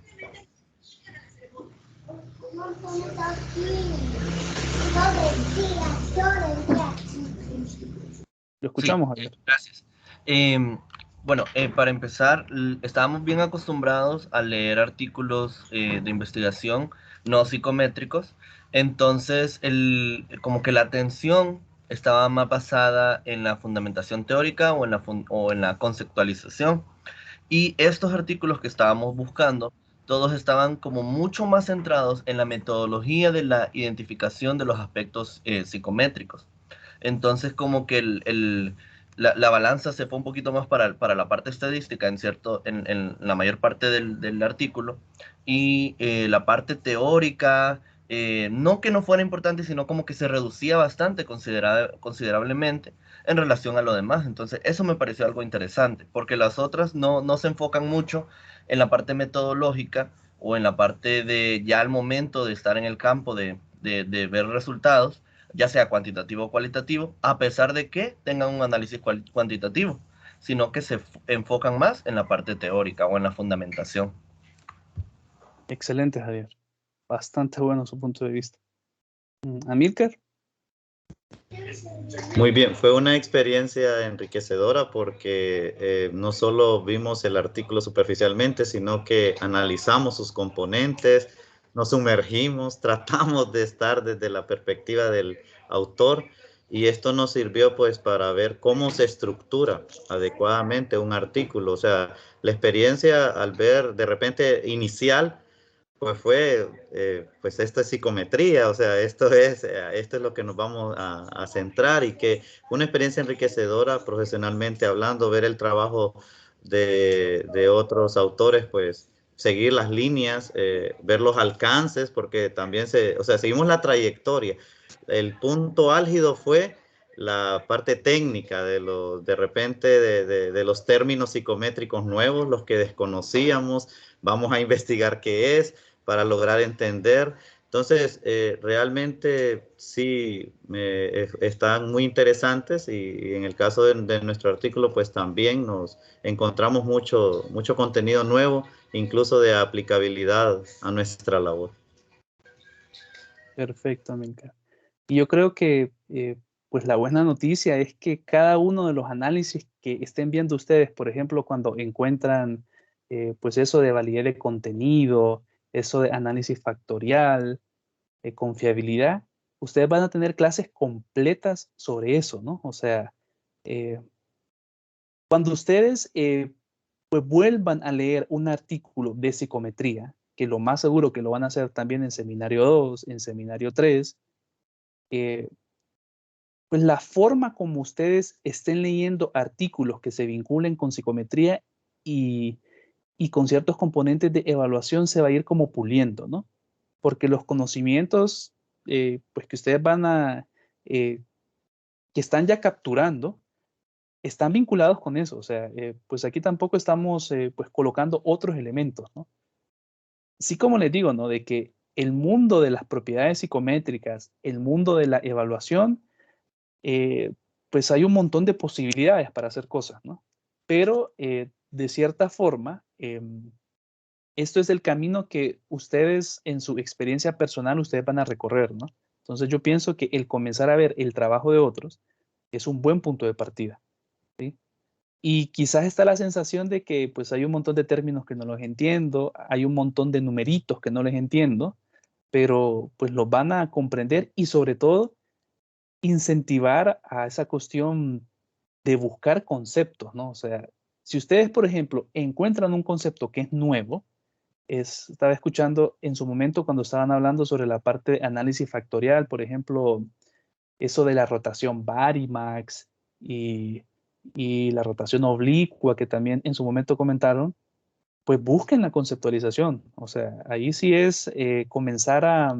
Lo escuchamos,
Sí,
Javier.
Gracias. Bueno, para empezar, estábamos bien acostumbrados a leer artículos de investigación no psicométricos, entonces como que la atención estaba más basada en la fundamentación teórica o en la conceptualización. Y estos artículos que estábamos buscando, todos estaban como mucho más centrados en la metodología de la identificación de los aspectos psicométricos. Entonces, como que la balanza se fue un poquito más para la parte estadística en la mayor parte del artículo, y la parte teórica, no que no fuera importante, sino como que se reducía bastante considerablemente en relación a lo demás. Entonces, eso me pareció algo interesante, porque las otras no se enfocan mucho en la parte metodológica o en la parte de ya al momento de estar en el campo de ver resultados, ya sea cuantitativo o cualitativo, a pesar de que tengan un análisis cuantitativo, sino que se enfocan más en la parte teórica o en la fundamentación.
Excelente, Javier. Bastante bueno su punto de vista. Amílcar.
Muy bien, fue una experiencia enriquecedora porque no solo vimos el artículo superficialmente, sino que analizamos sus componentes, nos sumergimos, tratamos de estar desde la perspectiva del autor, y esto nos sirvió pues para ver cómo se estructura adecuadamente un artículo. O sea, la experiencia al ver de repente inicial pues fue, pues esto es psicometría, o sea, esto es lo que nos vamos a centrar, y que fue una experiencia enriquecedora profesionalmente hablando, ver el trabajo de otros autores, pues seguir las líneas, ver los alcances, porque también o sea, seguimos la trayectoria. El punto álgido fue la parte técnica de repente de los términos psicométricos nuevos, los que desconocíamos, vamos a investigar qué es, para lograr entender. Entonces, realmente sí están muy interesantes, y en el caso de nuestro artículo, pues también nos encontramos mucho contenido nuevo, incluso de aplicabilidad a nuestra labor.
Perfecto, Amílcar. Y yo creo que pues la buena noticia es que cada uno de los análisis que estén viendo ustedes, por ejemplo, cuando encuentran pues eso de validez de contenido, eso de análisis factorial, confiabilidad, ustedes van a tener clases completas sobre eso, ¿no? O sea, cuando ustedes pues vuelvan a leer un artículo de psicometría, que lo más seguro que lo van a hacer también en seminario 2, en seminario 3, pues la forma como ustedes estén leyendo artículos que se vinculen con psicometría y con ciertos componentes de evaluación se va a ir como puliendo, ¿no? Porque los conocimientos pues que ustedes van a, que están ya capturando, están vinculados con eso. O sea, pues aquí tampoco estamos pues colocando otros elementos, ¿no? Sí, como les digo, ¿no? De que el mundo de las propiedades psicométricas, el mundo de la evaluación, pues hay un montón de posibilidades para hacer cosas, ¿no? Pero de cierta forma, esto es el camino que ustedes en su experiencia personal, ustedes van a recorrer, ¿no? Entonces yo pienso que el comenzar a ver el trabajo de otros es un buen punto de partida, ¿sí? Y quizás está la sensación de que pues hay un montón de términos que no los entiendo, hay un montón de numeritos que no les entiendo, pero pues los van a comprender y sobre todo incentivar a esa cuestión de buscar conceptos, ¿no? O sea, si ustedes, por ejemplo, encuentran un concepto que es nuevo, estaba escuchando en su momento cuando estaban hablando sobre la parte de análisis factorial, por ejemplo, eso de la rotación Varimax y la rotación oblicua que también en su momento comentaron, pues busquen la conceptualización. O sea, ahí sí es comenzar a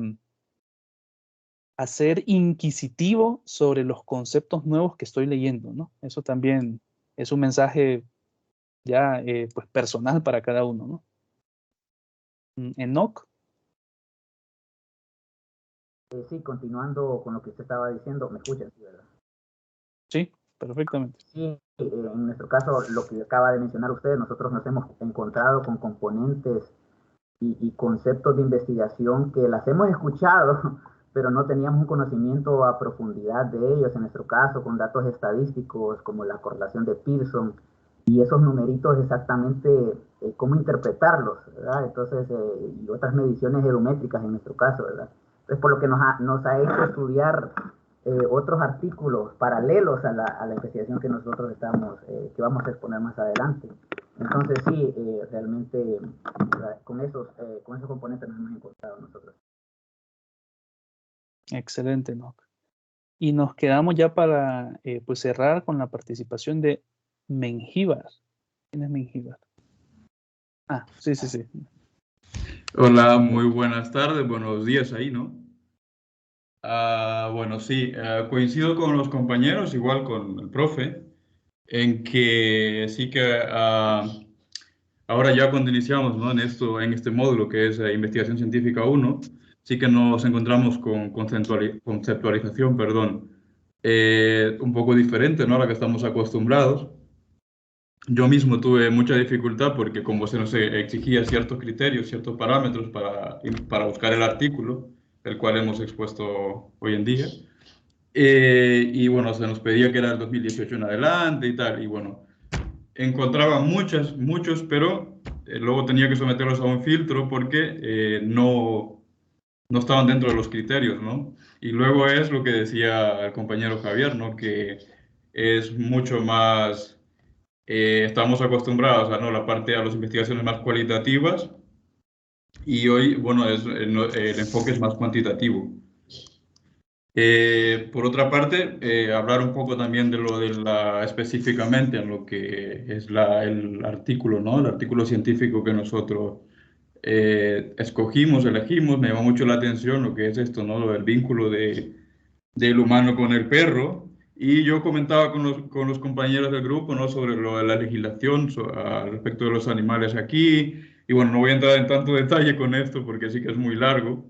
ser inquisitivo sobre los conceptos nuevos que estoy leyendo, ¿no? Eso también es un mensaje ya pues personal para cada uno, ¿no? Enoch.
Sí, continuando con lo que usted estaba diciendo, ¿me escuchan? Sí, ¿verdad?
Sí, perfectamente.
Sí, en nuestro caso, lo que acaba de mencionar usted, nosotros nos hemos encontrado con componentes y conceptos de investigación que las hemos escuchado, pero no teníamos un conocimiento a profundidad de ellos, en nuestro caso, con datos estadísticos como la correlación de Pearson y esos numeritos exactamente cómo interpretarlos, ¿verdad? Entonces, y otras mediciones geométricas en nuestro caso, ¿verdad? Entonces, por lo que nos ha hecho estudiar otros artículos paralelos a la investigación que nosotros estamos, que vamos a exponer más adelante. Entonces sí, realmente con esos componentes nos hemos encontrado nosotros.
Excelente, Enoch. Y nos quedamos ya para pues cerrar con la participación de Mengíbar. ¿Quién es Mengíbar? Ah, sí, sí, sí.
Hola, muy buenas tardes, buenos días ahí, ¿no? Bueno, sí, coincido con los compañeros, igual con el profe, en que sí que ahora ya cuando iniciamos, ¿no? En este módulo que es Investigación Científica 1, sí que nos encontramos con conceptualización, perdón, un poco diferente, ¿no? A la que estamos acostumbrados. Yo mismo tuve mucha dificultad porque como se nos exigía ciertos criterios, ciertos parámetros para buscar el artículo, el cual hemos expuesto hoy en día. Y bueno, se nos pedía que era el 2018 en adelante y tal. Y bueno, encontraba muchos, pero luego tenía que someterlos a un filtro porque no estaban dentro de los criterios, ¿no? Y luego es lo que decía el compañero Javier, ¿no? Que es mucho más estamos acostumbrados a, ¿no? a las investigaciones más cualitativas y hoy, bueno, el enfoque es más cuantitativo. Por otra parte, hablar un poco también de lo de específicamente en lo que es el artículo, ¿no? El artículo científico que nosotros elegimos, me llama mucho la atención lo que es esto, ¿no? Lo del vínculo del humano con el perro. Y yo comentaba con los compañeros del grupo, ¿no? Sobre lo de la legislación al respecto de los animales aquí. Y bueno, no voy a entrar en tanto detalle con esto porque sí que es muy largo.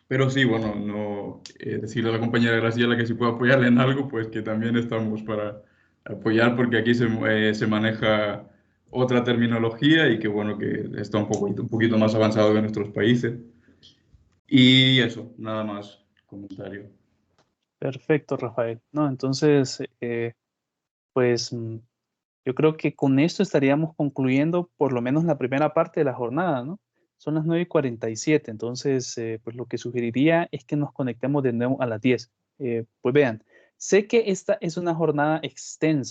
Pero sí, bueno, no, decirle a la compañera Graciela que si puedo apoyarle en algo, pues que también estamos para apoyar porque aquí se maneja otra terminología y que bueno, que está un poquito más avanzado que en nuestros países. Y eso, nada más comentario.
Perfecto, Rafael. No, entonces, pues yo creo que con esto estaríamos concluyendo por lo menos la primera parte de la jornada, ¿no? Son las 9:47, entonces, pues lo que sugeriría es que nos conectemos de nuevo a las 10. Pues vean, sé que esta es una jornada extensa.